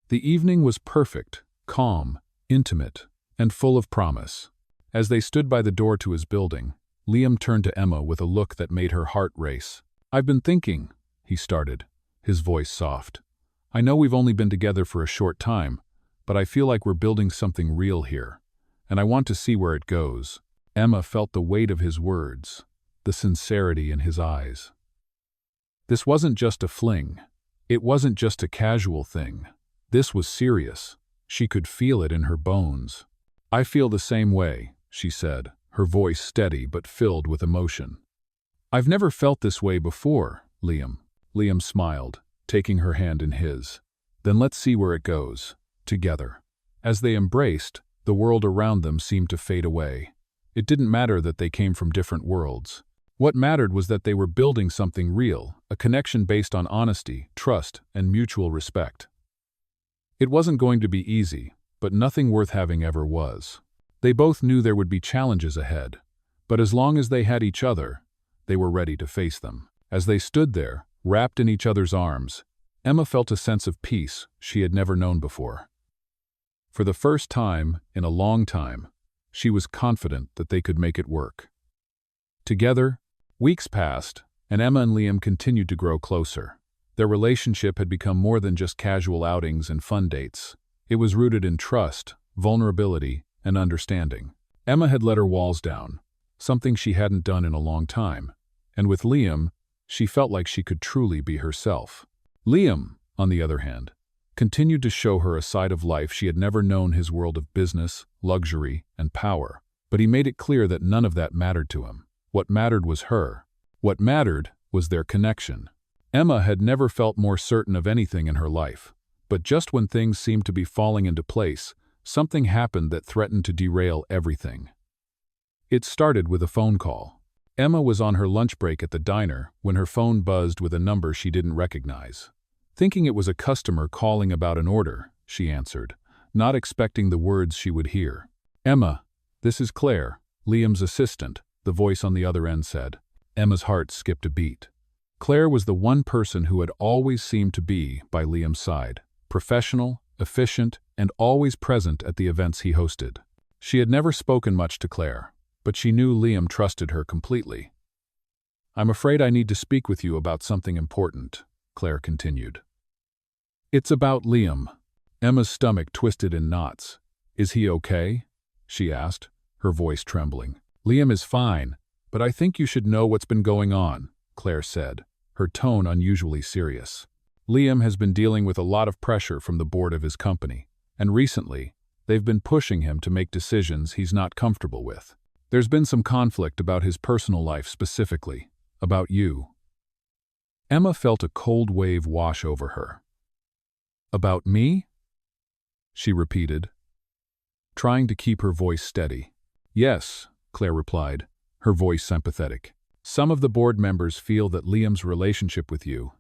The evening was perfect, calm, intimate, and full of promise. As they stood by the door to his building, Liam turned to Emma with a look that made her heart race. "I've been thinking," he started, his voice soft. "I know we've only been together for a short time, but I feel like we're building something real here, and I want to see where it goes." Emma felt the weight of his words, the sincerity in his eyes. This wasn't just a fling. It wasn't just a casual thing. This was serious. She could feel it in her bones. "I feel the same way," she said, her voice steady but filled with emotion. "I've never felt this way before, Liam." Liam smiled, taking her hand in his. "Then let's see where it goes, together." As they embraced, the world around them seemed to fade away. It didn't matter that they came from different worlds. What mattered was that they were building something real, a connection based on honesty, trust, and mutual respect. It wasn't going to be easy, but nothing worth having ever was. They both knew there would be challenges ahead, but as long as they had each other, they were ready to face them. As they stood there, wrapped in each other's arms, Emma felt a sense of peace she had never known before. For the first time in a long time, she was confident that they could make it work. Together, weeks passed, and Emma and Liam continued to grow closer. Their relationship had become more than just casual outings and fun dates. It was rooted in trust, vulnerability, and understanding. Emma had let her walls down, something she hadn't done in a long time, and with Liam, she felt like she could truly be herself. Liam, on the other hand, continued to show her a side of life she had never known, his world of business, luxury, and power. But he made it clear that none of that mattered to him. What mattered was her. What mattered was their connection. Emma had never felt more certain of anything in her life, but just when things seemed to be falling into place, something happened that threatened to derail everything. It started with a phone call. Emma was on her lunch break at the diner when her phone buzzed with a number she didn't recognize. Thinking it was a customer calling about an order, she answered, not expecting the words she would hear. "Emma, this is Claire, Liam's assistant," the voice on the other end said. Emma's heart skipped a beat. Claire was the one person who had always seemed to be by Liam's side, professional, efficient, and always present at the events he hosted. She had never spoken much to Claire, but she knew Liam trusted her completely. "I'm afraid I need to speak with you about something important," Claire continued. "It's about Liam." Emma's stomach twisted in knots. "Is he okay?" she asked, her voice trembling. "Liam is fine, but I think you should know what's been going on," Claire said, her tone unusually serious. "Liam has been dealing with a lot of pressure from the board of his company, and recently, they've been pushing him to make decisions he's not comfortable with. There's been some conflict about his personal life specifically, about you." Emma felt a cold wave wash over her. "About me?" she repeated, trying to keep her voice steady. "Yes," Claire replied, her voice sympathetic. "Some of the board members feel that Liam's relationship with you,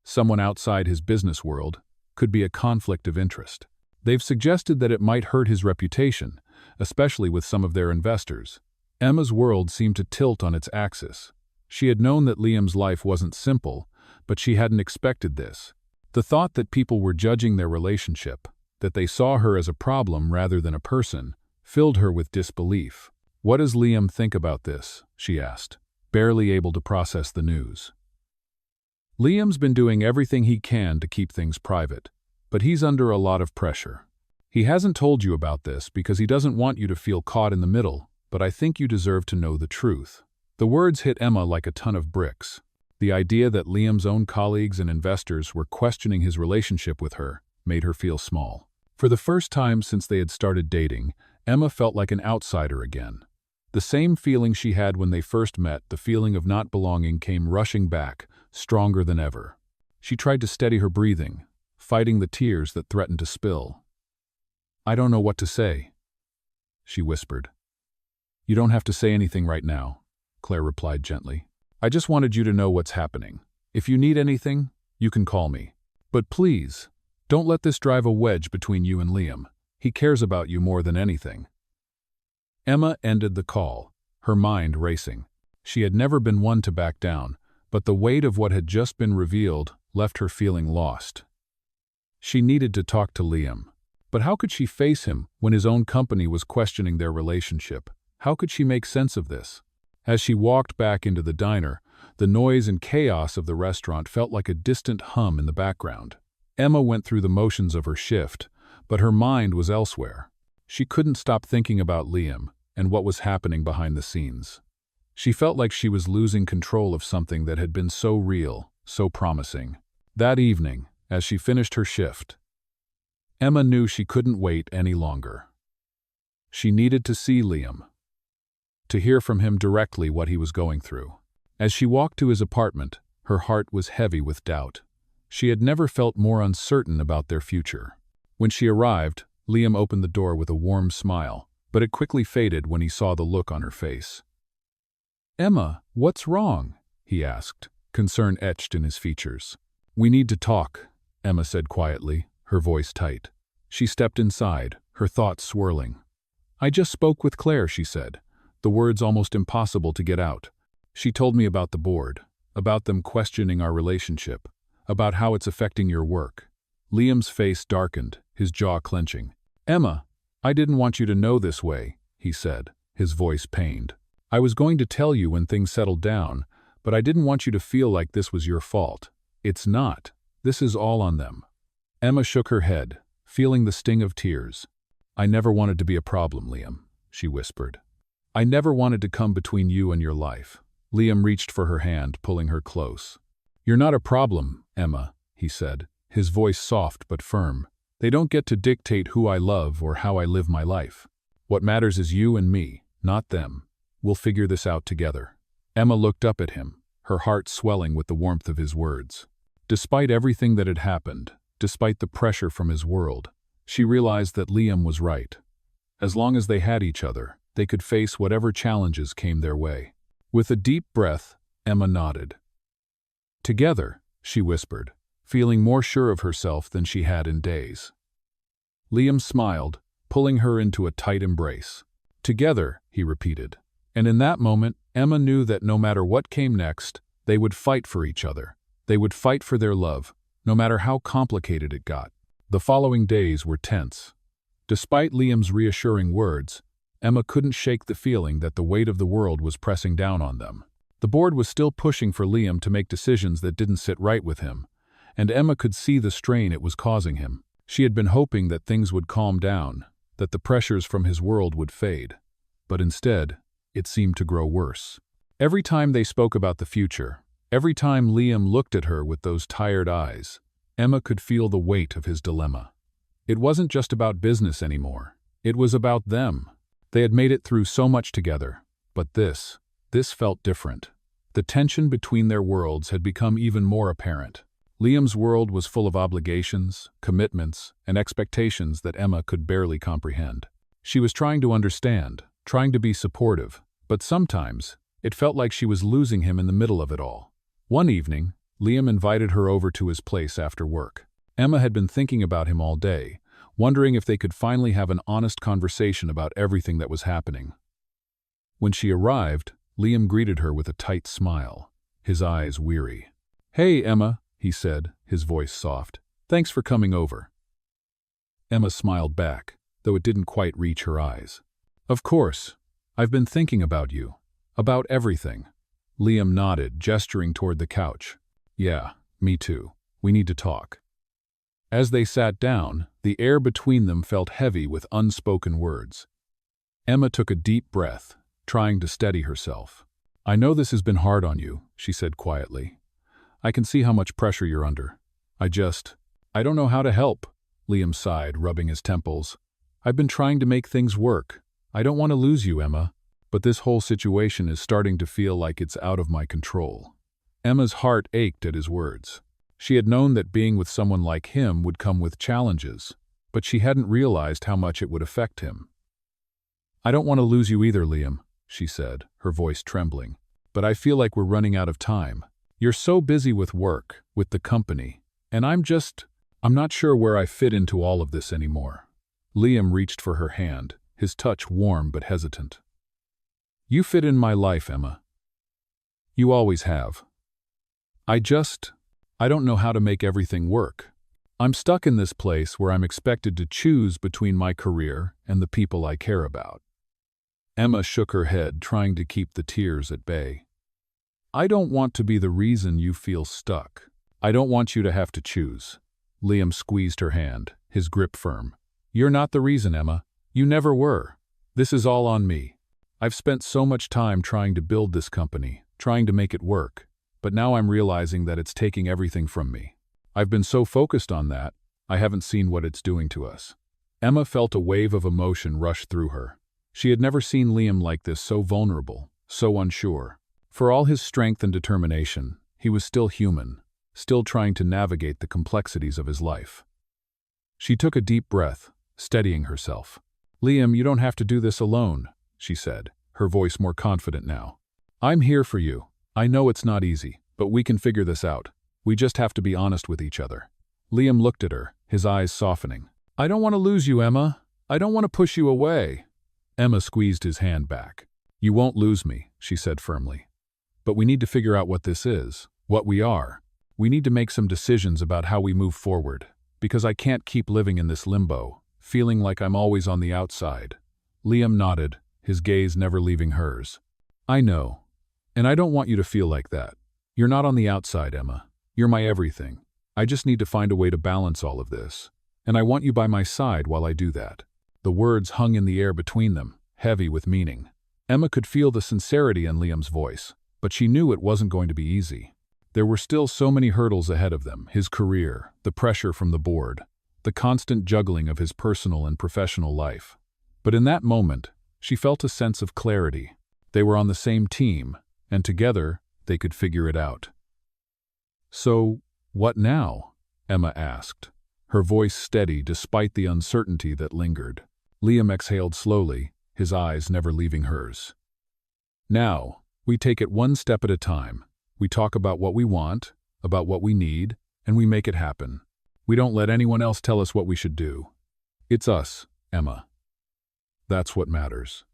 someone outside his business world, could be a conflict of interest. They've suggested that it might hurt his reputation, especially with some of their investors." Emma's world seemed to tilt on its axis. She had known that Liam's life wasn't simple, but she hadn't expected this. The thought that people were judging their relationship, that they saw her as a problem rather than a person, filled her with disbelief. "What does Liam think about this?" she asked, barely able to process the news. "Liam's been doing everything he can to keep things private, but he's under a lot of pressure. He hasn't told you about this because he doesn't want you to feel caught in the middle, but I think you deserve to know the truth." The words hit Emma like a ton of bricks. The idea that Liam's own colleagues and investors were questioning his relationship with her made her feel small. For the first time since they had started dating, Emma felt like an outsider again. The same feeling she had when they first met, the feeling of not belonging, came rushing back, stronger than ever. She tried to steady her breathing, fighting the tears that threatened to spill. "I don't know what to say," she whispered. "You don't have to say anything right now," Claire replied gently. "I just wanted you to know what's happening. If you need anything, you can call me. But please, don't let this drive a wedge between you and Liam. He cares about you more than anything." Emma ended the call, her mind racing. She had never been one to back down, but the weight of what had just been revealed left her feeling lost. She needed to talk to Liam. But how could she face him when his own company was questioning their relationship? How could she make sense of this? As she walked back into the diner, the noise and chaos of the restaurant felt like a distant hum in the background. Emma went through the motions of her shift, but her mind was elsewhere. She couldn't stop thinking about Liam and what was happening behind the scenes. She felt like she was losing control of something that had been so real, so promising. That evening, as she finished her shift, Emma knew she couldn't wait any longer. She needed to see Liam, to hear from him directly what he was going through. As she walked to his apartment, her heart was heavy with doubt. She had never felt more uncertain about their future. When she arrived, Liam opened the door with a warm smile, but it quickly faded when he saw the look on her face. "Emma, what's wrong?" he asked, concern etched in his features. "We need to talk," Emma said quietly, her voice tight. She stepped inside, her thoughts swirling. "I just spoke with Claire," she said, the words almost impossible to get out. "She told me about the board, about them questioning our relationship, about how it's affecting your work." Liam's face darkened, his jaw clenching. "Emma, I didn't want you to know this way," he said, his voice pained. "I was going to tell you when things settled down, but I didn't want you to feel like this was your fault. It's not. This is all on them." Emma shook her head, feeling the sting of tears. "I never wanted to be a problem, Liam," she whispered. "I never wanted to come between you and your life." Liam reached for her hand, pulling her close. "You're not a problem, Emma," he said, his voice soft but firm. "They don't get to dictate who I love or how I live my life. What matters is you and me, not them. We'll figure this out together." Emma looked up at him, her heart swelling with the warmth of his words. Despite everything that had happened, despite the pressure from his world, she realized that Liam was right. As long as they had each other, they could face whatever challenges came their way. With a deep breath, Emma nodded. Together, she whispered, feeling more sure of herself than she had in days. Liam smiled, pulling her into a tight embrace. Together, he repeated. And in that moment, Emma knew that no matter what came next, they would fight for each other. They would fight for their love, no matter how complicated it got. The following days were tense. Despite Liam's reassuring words, Emma couldn't shake the feeling that the weight of the world was pressing down on them. The board was still pushing for Liam to make decisions that didn't sit right with him, and Emma could see the strain it was causing him. She had been hoping that things would calm down, that the pressures from his world would fade. But instead, it seemed to grow worse. Every time they spoke about the future, every time Liam looked at her with those tired eyes, Emma could feel the weight of his dilemma. It wasn't just about business anymore. It was about them. They had made it through so much together, but this felt different. The tension between their worlds had become even more apparent. Liam's world was full of obligations, commitments, and expectations that Emma could barely comprehend. She was trying to understand, trying to be supportive, but sometimes it felt like she was losing him in the middle of it all. One evening, Liam invited her over to his place after work. Emma had been thinking about him all day, wondering if they could finally have an honest conversation about everything that was happening. When she arrived, Liam greeted her with a tight smile, his eyes weary. "Hey, Emma," he said, his voice soft. "Thanks for coming over." Emma smiled back, though it didn't quite reach her eyes. "Of course. I've been thinking about you. About everything." Liam nodded, gesturing toward the couch. "Yeah, me too. We need to talk." As they sat down, the air between them felt heavy with unspoken words. Emma took a deep breath, trying to steady herself. "I know this has been hard on you," she said quietly. "I can see how much pressure you're under. I don't know how to help," Liam sighed, rubbing his temples. "I've been trying to make things work. I don't want to lose you, Emma, but this whole situation is starting to feel like it's out of my control." Emma's heart ached at his words. She had known that being with someone like him would come with challenges, but she hadn't realized how much it would affect him. "I don't want to lose you either, Liam," she said, her voice trembling. "But I feel like we're running out of time. You're so busy with work, with the company, and I'm not sure where I fit into all of this anymore." Liam reached for her hand, his touch warm but hesitant. "You fit in my life, Emma. You always have. I don't know how to make everything work. I'm stuck in this place where I'm expected to choose between my career and the people I care about." Emma shook her head, trying to keep the tears at bay. "I don't want to be the reason you feel stuck. I don't want you to have to choose." Liam squeezed her hand, his grip firm. "You're not the reason, Emma. You never were. This is all on me. I've spent so much time trying to build this company, trying to make it work, but now I'm realizing that it's taking everything from me. I've been so focused on that, I haven't seen what it's doing to us." Emma felt a wave of emotion rush through her. She had never seen Liam like this, so vulnerable, so unsure. For all his strength and determination, he was still human, still trying to navigate the complexities of his life. She took a deep breath, steadying herself. "Liam, you don't have to do this alone," she said, her voice more confident now. "I'm here for you. I know it's not easy, but we can figure this out. We just have to be honest with each other." Liam looked at her, his eyes softening. "I don't want to lose you, Emma. I don't want to push you away." Emma squeezed his hand back. "You won't lose me," she said firmly. "But we need to figure out what this is, what we are. We need to make some decisions about how we move forward, because I can't keep living in this limbo, feeling like I'm always on the outside." Liam nodded, his gaze never leaving hers. "I know, and I don't want you to feel like that. You're not on the outside, Emma. You're my everything. I just need to find a way to balance all of this, and I want you by my side while I do that." The words hung in the air between them, heavy with meaning. Emma could feel the sincerity in Liam's voice, but she knew it wasn't going to be easy. There were still so many hurdles ahead of them: his career, the pressure from the board, the constant juggling of his personal and professional life. But in that moment, she felt a sense of clarity. They were on the same team, and together they could figure it out. "So, what now?" Emma asked, her voice steady despite the uncertainty that lingered. Liam exhaled slowly, his eyes never leaving hers. Now, we take it one step at a time. We talk about what we want, about what we need, and we make it happen. We don't let anyone else tell us what we should do. It's us, Emma. That's what matters.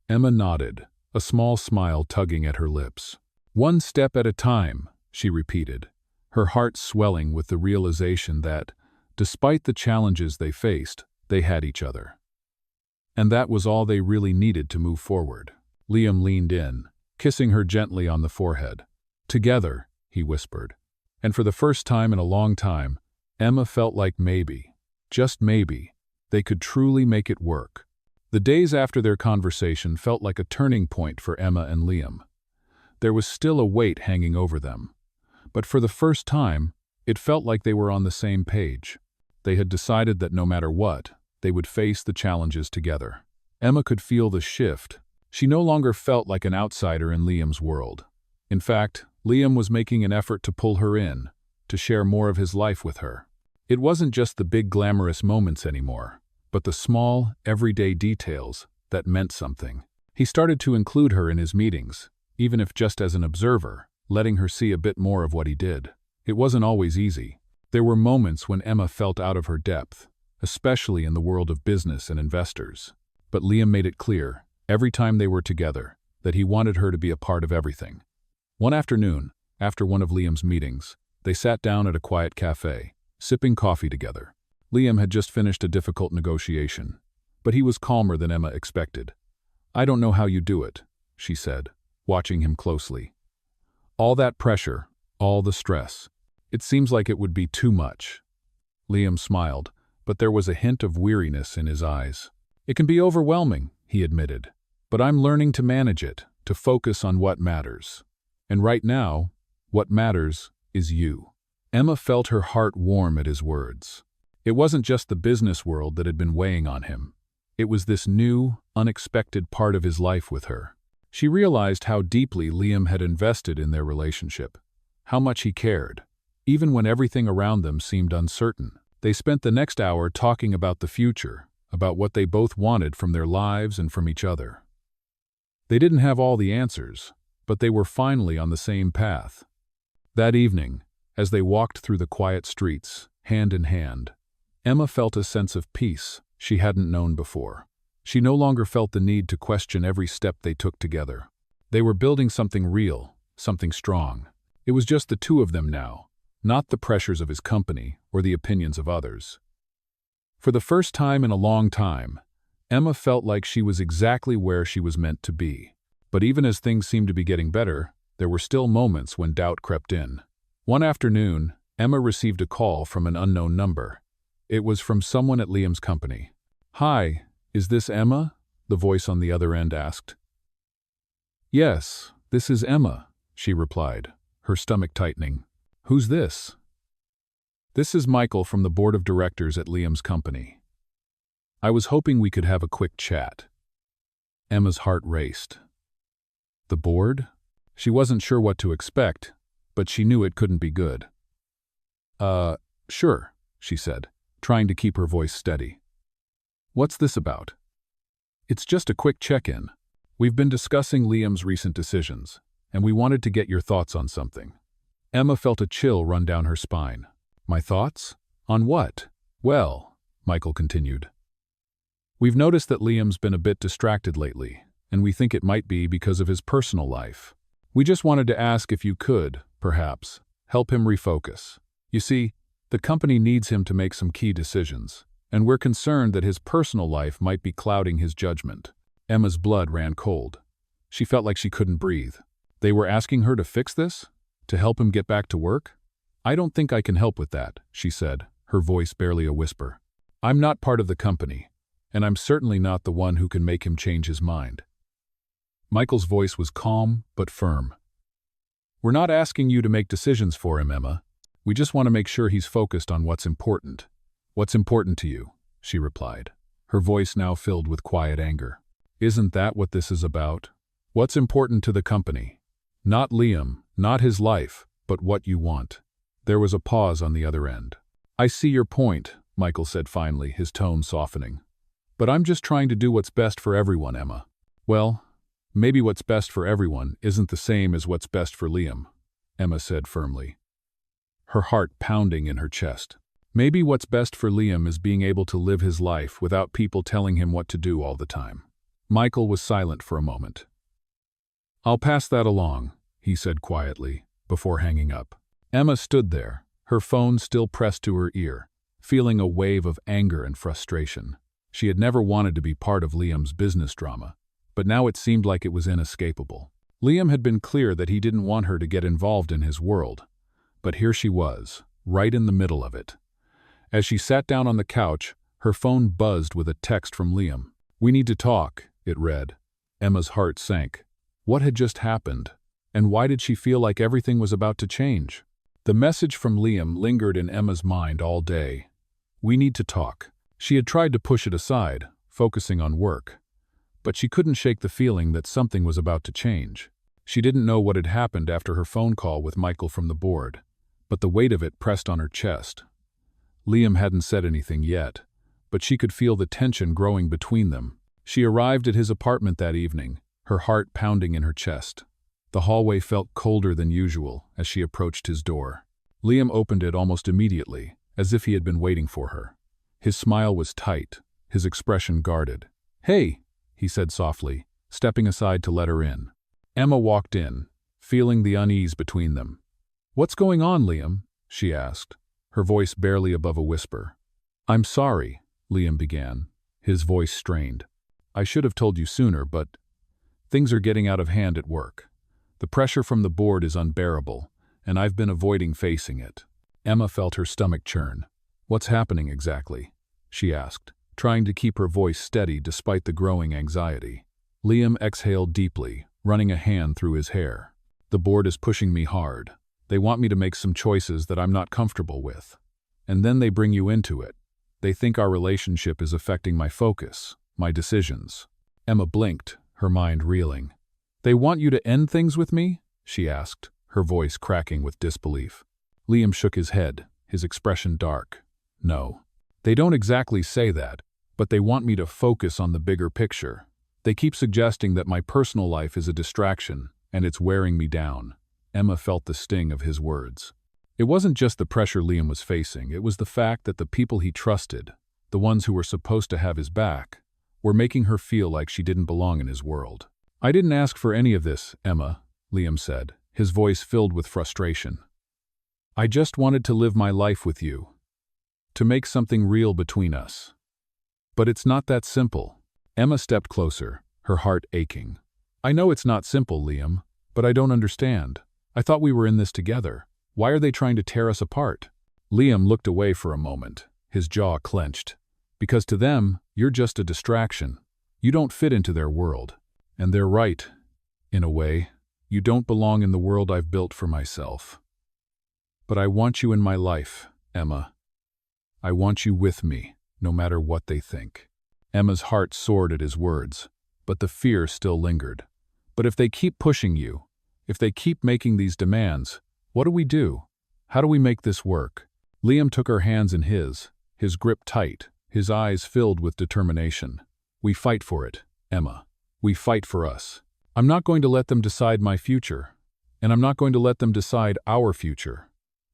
Emma nodded, a small smile tugging at her lips. One step at a time, she repeated, her heart swelling with the realization that, despite the challenges they faced, they had each other. And that was all they really needed to move forward. Liam leaned in, kissing her gently on the forehead. Together, he whispered. And for the first time in a long time, Emma felt like maybe, just maybe, they could truly make it work. The days after their conversation felt like a turning point for Emma and Liam. There was still a weight hanging over them. But for the first time, it felt like they were on the same page. They had decided that no matter what, they would face the challenges together. Emma could feel the shift. She no longer felt like an outsider in Liam's world. In fact, Liam was making an effort to pull her in, to share more of his life with her. It wasn't just the big glamorous moments anymore, but the small, everyday details that meant something. He started to include her in his meetings, even if just as an observer, letting her see a bit more of what he did. It wasn't always easy. There were moments when Emma felt out of her depth, especially in the world of business and investors. But Liam made it clear, every time they were together, that he wanted her to be a part of everything. One afternoon, after one of Liam's meetings, they sat down at a quiet cafe, sipping coffee together. Liam had just finished a difficult negotiation, but he was calmer than Emma expected. "I don't know how you do it," she said, watching him closely. "All that pressure, all the stress. It seems like it would be too much." Liam smiled, but there was a hint of weariness in his eyes. "It can be overwhelming," he admitted, "but I'm learning to manage it, to focus on what matters. And right now, what matters is you." Emma felt her heart warm at his words. It wasn't just the business world that had been weighing on him. It was this new, unexpected part of his life with her. She realized how deeply Liam had invested in their relationship, how much he cared, even when everything around them seemed uncertain. They spent the next hour talking about the future, about what they both wanted from their lives and from each other. They didn't have all the answers, but they were finally on the same path. That evening, as they walked through the quiet streets, hand in hand, Emma felt a sense of peace she hadn't known before. She no longer felt the need to question every step they took together. They were building something real, something strong. It was just the two of them now, not the pressures of his company or the opinions of others. For the first time in a long time, Emma felt like she was exactly where she was meant to be. But even as things seemed to be getting better, there were still moments when doubt crept in. One afternoon, Emma received a call from an unknown number. It was from someone at Liam's company. "Hi, is this Emma?" the voice on the other end asked. "Yes, this is Emma," she replied, her stomach tightening. "Who's this?" "This is Michael from the board of directors at Liam's company. I was hoping we could have a quick chat." Emma's heart raced. The board? She wasn't sure what to expect, but she knew it couldn't be good. Sure," she said, trying to keep her voice steady. "What's this about?" "It's just a quick check-in. We've been discussing Liam's recent decisions, and we wanted to get your thoughts on something." Emma felt a chill run down her spine. "My thoughts? On what?" "Well," Michael continued, "we've noticed that Liam's been a bit distracted lately, and we think it might be because of his personal life. We just wanted to ask if you could, perhaps, help him refocus. You see, the company needs him to make some key decisions, and we're concerned that his personal life might be clouding his judgment." Emma's blood ran cold. She felt like she couldn't breathe. They were asking her to fix this? To help him get back to work? "I don't think I can help with that," she said, her voice barely a whisper. "I'm not part of the company, and I'm certainly not the one who can make him change his mind." Michael's voice was calm but firm. "We're not asking you to make decisions for him, Emma. We just want to make sure he's focused on what's important." "What's important to you?" she replied, her voice now filled with quiet anger. "Isn't that what this is about? What's important to the company? Not Liam, not his life, but what you want." There was a pause on the other end. "I see your point," Michael said finally, his tone softening. But I'm just trying to do what's best for everyone, Emma. Well, maybe what's best for everyone isn't the same as what's best for Liam, Emma said firmly, her heart pounding in her chest. Maybe what's best for Liam is being able to live his life without people telling him what to do all the time. Michael was silent for a moment. I'll pass that along, he said quietly, before hanging up. Emma stood there, her phone still pressed to her ear, feeling a wave of anger and frustration. She had never wanted to be part of Liam's business drama, but now it seemed like it was inescapable. Liam had been clear that he didn't want her to get involved in his world, but here she was, right in the middle of it. As she sat down on the couch, her phone buzzed with a text from Liam. "We need to talk," it read. Emma's heart sank. What had just happened? And why did she feel like everything was about to change? The message from Liam lingered in Emma's mind all day. We need to talk. She had tried to push it aside, focusing on work. But she couldn't shake the feeling that something was about to change. She didn't know what had happened after her phone call with Michael from the board, but the weight of it pressed on her chest. Liam hadn't said anything yet, but she could feel the tension growing between them. She arrived at his apartment that evening, her heart pounding in her chest. The hallway felt colder than usual as she approached his door. Liam opened it almost immediately, as if he had been waiting for her. His smile was tight, his expression guarded. "Hey," he said softly, stepping aside to let her in. Emma walked in, feeling the unease between them. "What's going on, Liam?" she asked, her voice barely above a whisper. "I'm sorry," Liam began, his voice strained. "I should have told you sooner, but things are getting out of hand at work. The pressure from the board is unbearable, and I've been avoiding facing it." Emma felt her stomach churn. "What's happening exactly?" she asked, trying to keep her voice steady despite the growing anxiety. Liam exhaled deeply, running a hand through his hair. "The board is pushing me hard. They want me to make some choices that I'm not comfortable with. And then they bring you into it. They think our relationship is affecting my focus, my decisions." Emma blinked, her mind reeling. "They want you to end things with me?" she asked, her voice cracking with disbelief. Liam shook his head, his expression dark. "No. They don't exactly say that, but they want me to focus on the bigger picture. They keep suggesting that my personal life is a distraction, and it's wearing me down." Emma felt the sting of his words. It wasn't just the pressure Liam was facing, it was the fact that the people he trusted, the ones who were supposed to have his back, were making her feel like she didn't belong in his world. "I didn't ask for any of this, Emma," Liam said, his voice filled with frustration. "I just wanted to live my life with you, to make something real between us. But it's not that simple." Emma stepped closer, her heart aching. "I know it's not simple, Liam, but I don't understand. I thought we were in this together. Why are they trying to tear us apart?" Liam looked away for a moment, his jaw clenched. "Because to them, you're just a distraction. You don't fit into their world. And they're right, in a way. You don't belong in the world I've built for myself. But I want you in my life, Emma. I want you with me, no matter what they think." Emma's heart soared at his words, but the fear still lingered. "But if they keep pushing you, if they keep making these demands, what do we do? How do we make this work?" Liam took her hands in his grip tight, his eyes filled with determination. "We fight for it, Emma. We fight for us. I'm not going to let them decide my future, and I'm not going to let them decide our future.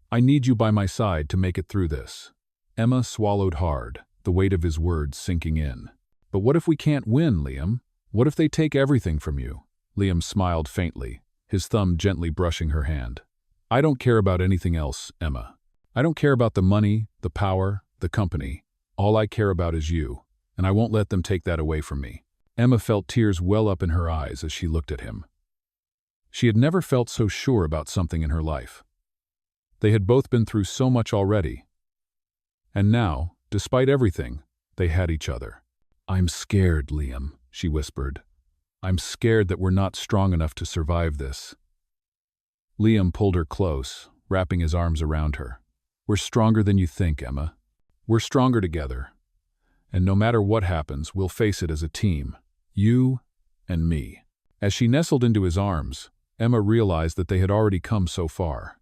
I need you by my side to make it through this." Emma swallowed hard, the weight of his words sinking in. "But what if we can't win, Liam? What if they take everything from you?" Liam smiled faintly, his thumb gently brushing her hand. "I don't care about anything else, Emma. I don't care about the money, the power, the company. All I care about is you, and I won't let them take that away from me." Emma felt tears well up in her eyes as she looked at him. She had never felt so sure about something in her life. They had both been through so much already. And now, despite everything, they had each other. "I'm scared, Liam," she whispered. "I'm scared that we're not strong enough to survive this." Liam pulled her close, wrapping his arms around her. "We're stronger than you think, Emma. We're stronger together. And no matter what happens, we'll face it as a team. You and me." As she nestled into his arms, Emma realized that they had already come so far.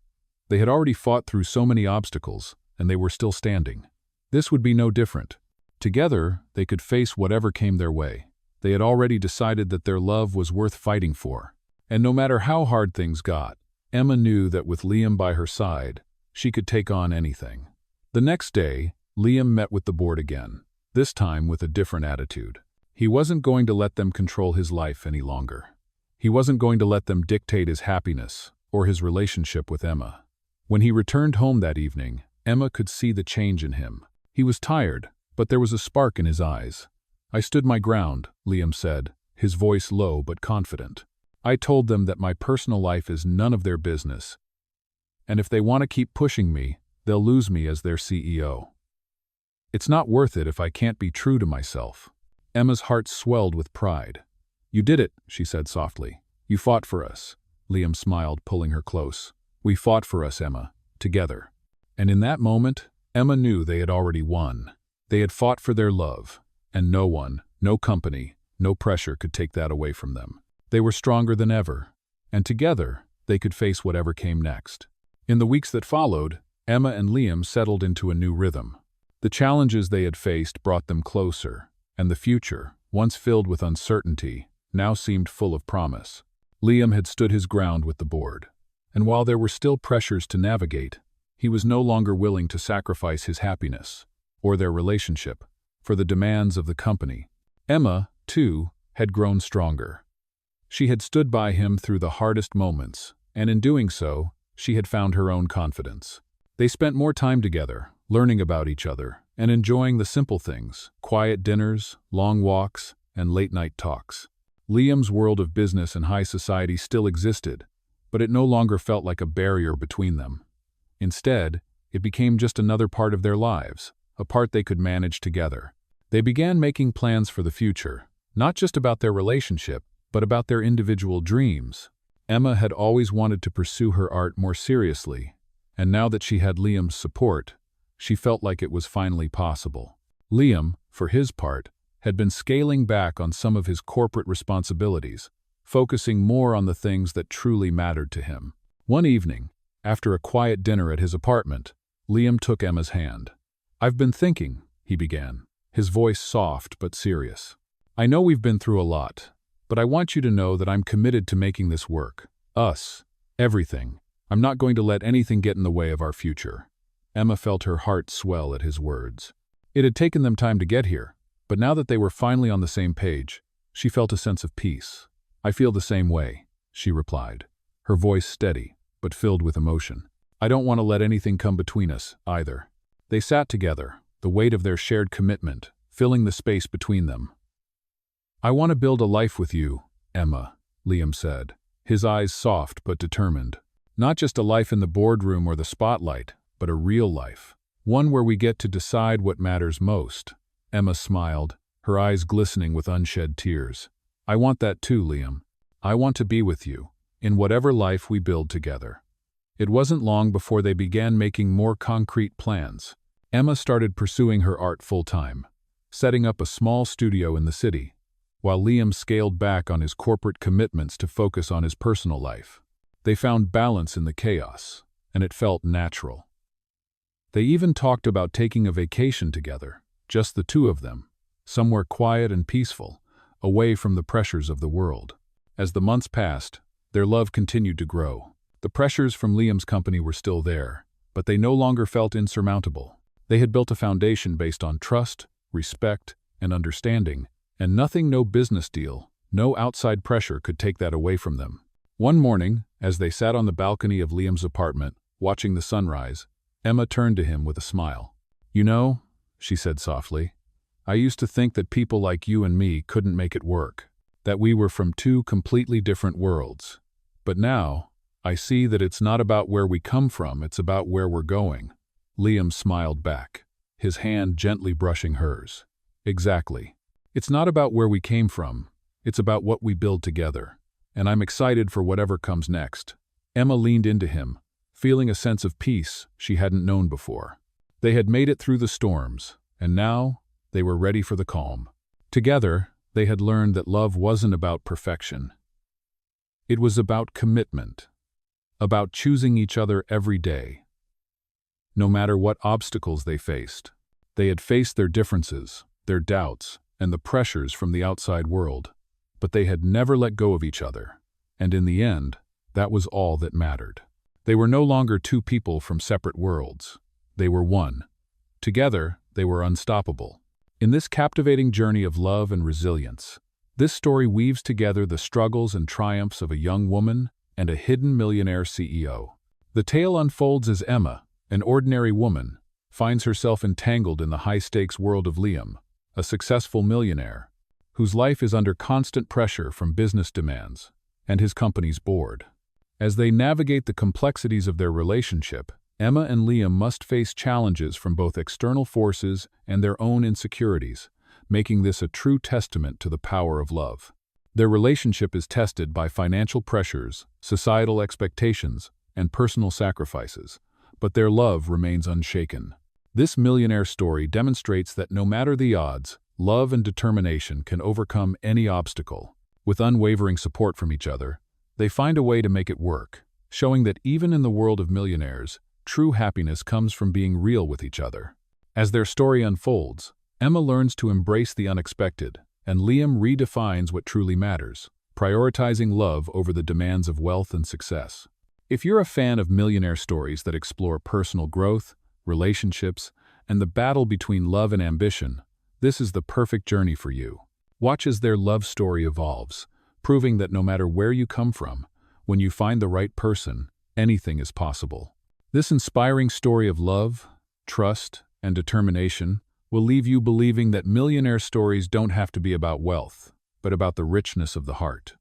They had already fought through so many obstacles, and they were still standing. This would be no different. Together, they could face whatever came their way. They had already decided that their love was worth fighting for. And no matter how hard things got, Emma knew that with Liam by her side, she could take on anything. The next day, Liam met with the board again, this time with a different attitude. He wasn't going to let them control his life any longer. He wasn't going to let them dictate his happiness or his relationship with Emma. When he returned home that evening, Emma could see the change in him. He was tired, but there was a spark in his eyes. "I stood my ground," Liam said, his voice low but confident. "I told them that my personal life is none of their business, and if they want to keep pushing me, they'll lose me as their CEO. It's not worth it if I can't be true to myself." Emma's heart swelled with pride. "You did it," she said softly. "You fought for us." Liam smiled, pulling her close. "We fought for us, Emma, together." And in that moment, Emma knew they had already won. They had fought for their love, and no one, no company, no pressure could take that away from them. They were stronger than ever, and together, they could face whatever came next. In the weeks that followed, Emma and Liam settled into a new rhythm. The challenges they had faced brought them closer, and the future, once filled with uncertainty, now seemed full of promise. Liam had stood his ground with the board, and while there were still pressures to navigate, he was no longer willing to sacrifice his happiness, or their relationship, for the demands of the company. Emma, too, had grown stronger. She had stood by him through the hardest moments, and in doing so, she had found her own confidence. They spent more time together, learning about each other, and enjoying the simple things: quiet dinners, long walks, and late-night talks. Liam's world of business and high society still existed, but it no longer felt like a barrier between them. Instead, it became just another part of their lives, a part they could manage together. They began making plans for the future, not just about their relationship, but about their individual dreams. Emma had always wanted to pursue her art more seriously, and now that she had Liam's support, she felt like it was finally possible. Liam, for his part, had been scaling back on some of his corporate responsibilities, focusing more on the things that truly mattered to him. One evening, after a quiet dinner at his apartment, Liam took Emma's hand. "I've been thinking," he began, his voice soft but serious. "I know we've been through a lot, but I want you to know that I'm committed to making this work. Us. Everything. I'm not going to let anything get in the way of our future." Emma felt her heart swell at his words. It had taken them time to get here, but now that they were finally on the same page, she felt a sense of peace. "I feel the same way," she replied, her voice steady, but filled with emotion. "I don't want to let anything come between us, either." They sat together, the weight of their shared commitment filling the space between them. "I want to build a life with you, Emma," Liam said, his eyes soft but determined. "Not just a life in the boardroom or the spotlight, but a real life. One where we get to decide what matters most." Emma smiled, her eyes glistening with unshed tears. "I want that too, Liam. I want to be with you, in whatever life we build together." It wasn't long before they began making more concrete plans. Emma started pursuing her art full-time, setting up a small studio in the city, while Liam scaled back on his corporate commitments to focus on his personal life. They found balance in the chaos, and it felt natural. They even talked about taking a vacation together, just the two of them, somewhere quiet and peaceful, away from the pressures of the world. As the months passed, their love continued to grow. The pressures from Liam's company were still there, but they no longer felt insurmountable. They had built a foundation based on trust, respect, and understanding, and nothing, no business deal, no outside pressure could take that away from them. One morning, as they sat on the balcony of Liam's apartment, watching the sunrise, Emma turned to him with a smile. "You know," she said softly, "I used to think that people like you and me couldn't make it work, that we were from two completely different worlds. But now, I see that it's not about where we come from, it's about where we're going." Liam smiled back, his hand gently brushing hers. "Exactly. It's not about where we came from, it's about what we build together. And I'm excited for whatever comes next." Emma leaned into him, feeling a sense of peace she hadn't known before. They had made it through the storms, and now they were ready for the calm. Together, they had learned that love wasn't about perfection. It was about commitment, about choosing each other every day. No matter what obstacles they faced, they had faced their differences, their doubts, and the pressures from the outside world. But they had never let go of each other. And in the end, that was all that mattered. They were no longer two people from separate worlds. They were one. Together, they were unstoppable. In this captivating journey of love and resilience, this story weaves together the struggles and triumphs of a young woman and a hidden millionaire CEO. The tale unfolds as Emma, an ordinary woman, finds herself entangled in the high-stakes world of Liam, a successful millionaire, whose life is under constant pressure from business demands and his company's board. As they navigate the complexities of their relationship, Emma and Liam must face challenges from both external forces and their own insecurities, making this a true testament to the power of love. Their relationship is tested by financial pressures, societal expectations, and personal sacrifices, but their love remains unshaken. This millionaire story demonstrates that no matter the odds, love and determination can overcome any obstacle. With unwavering support from each other, they find a way to make it work, showing that even in the world of millionaires, true happiness comes from being real with each other. As their story unfolds, Emma learns to embrace the unexpected, and Liam redefines what truly matters, prioritizing love over the demands of wealth and success. If you're a fan of millionaire stories that explore personal growth, relationships, and the battle between love and ambition, this is the perfect journey for you. Watch as their love story evolves, proving that no matter where you come from, when you find the right person, anything is possible. This inspiring story of love, trust, and determination will leave you believing that millionaire stories don't have to be about wealth, but about the richness of the heart.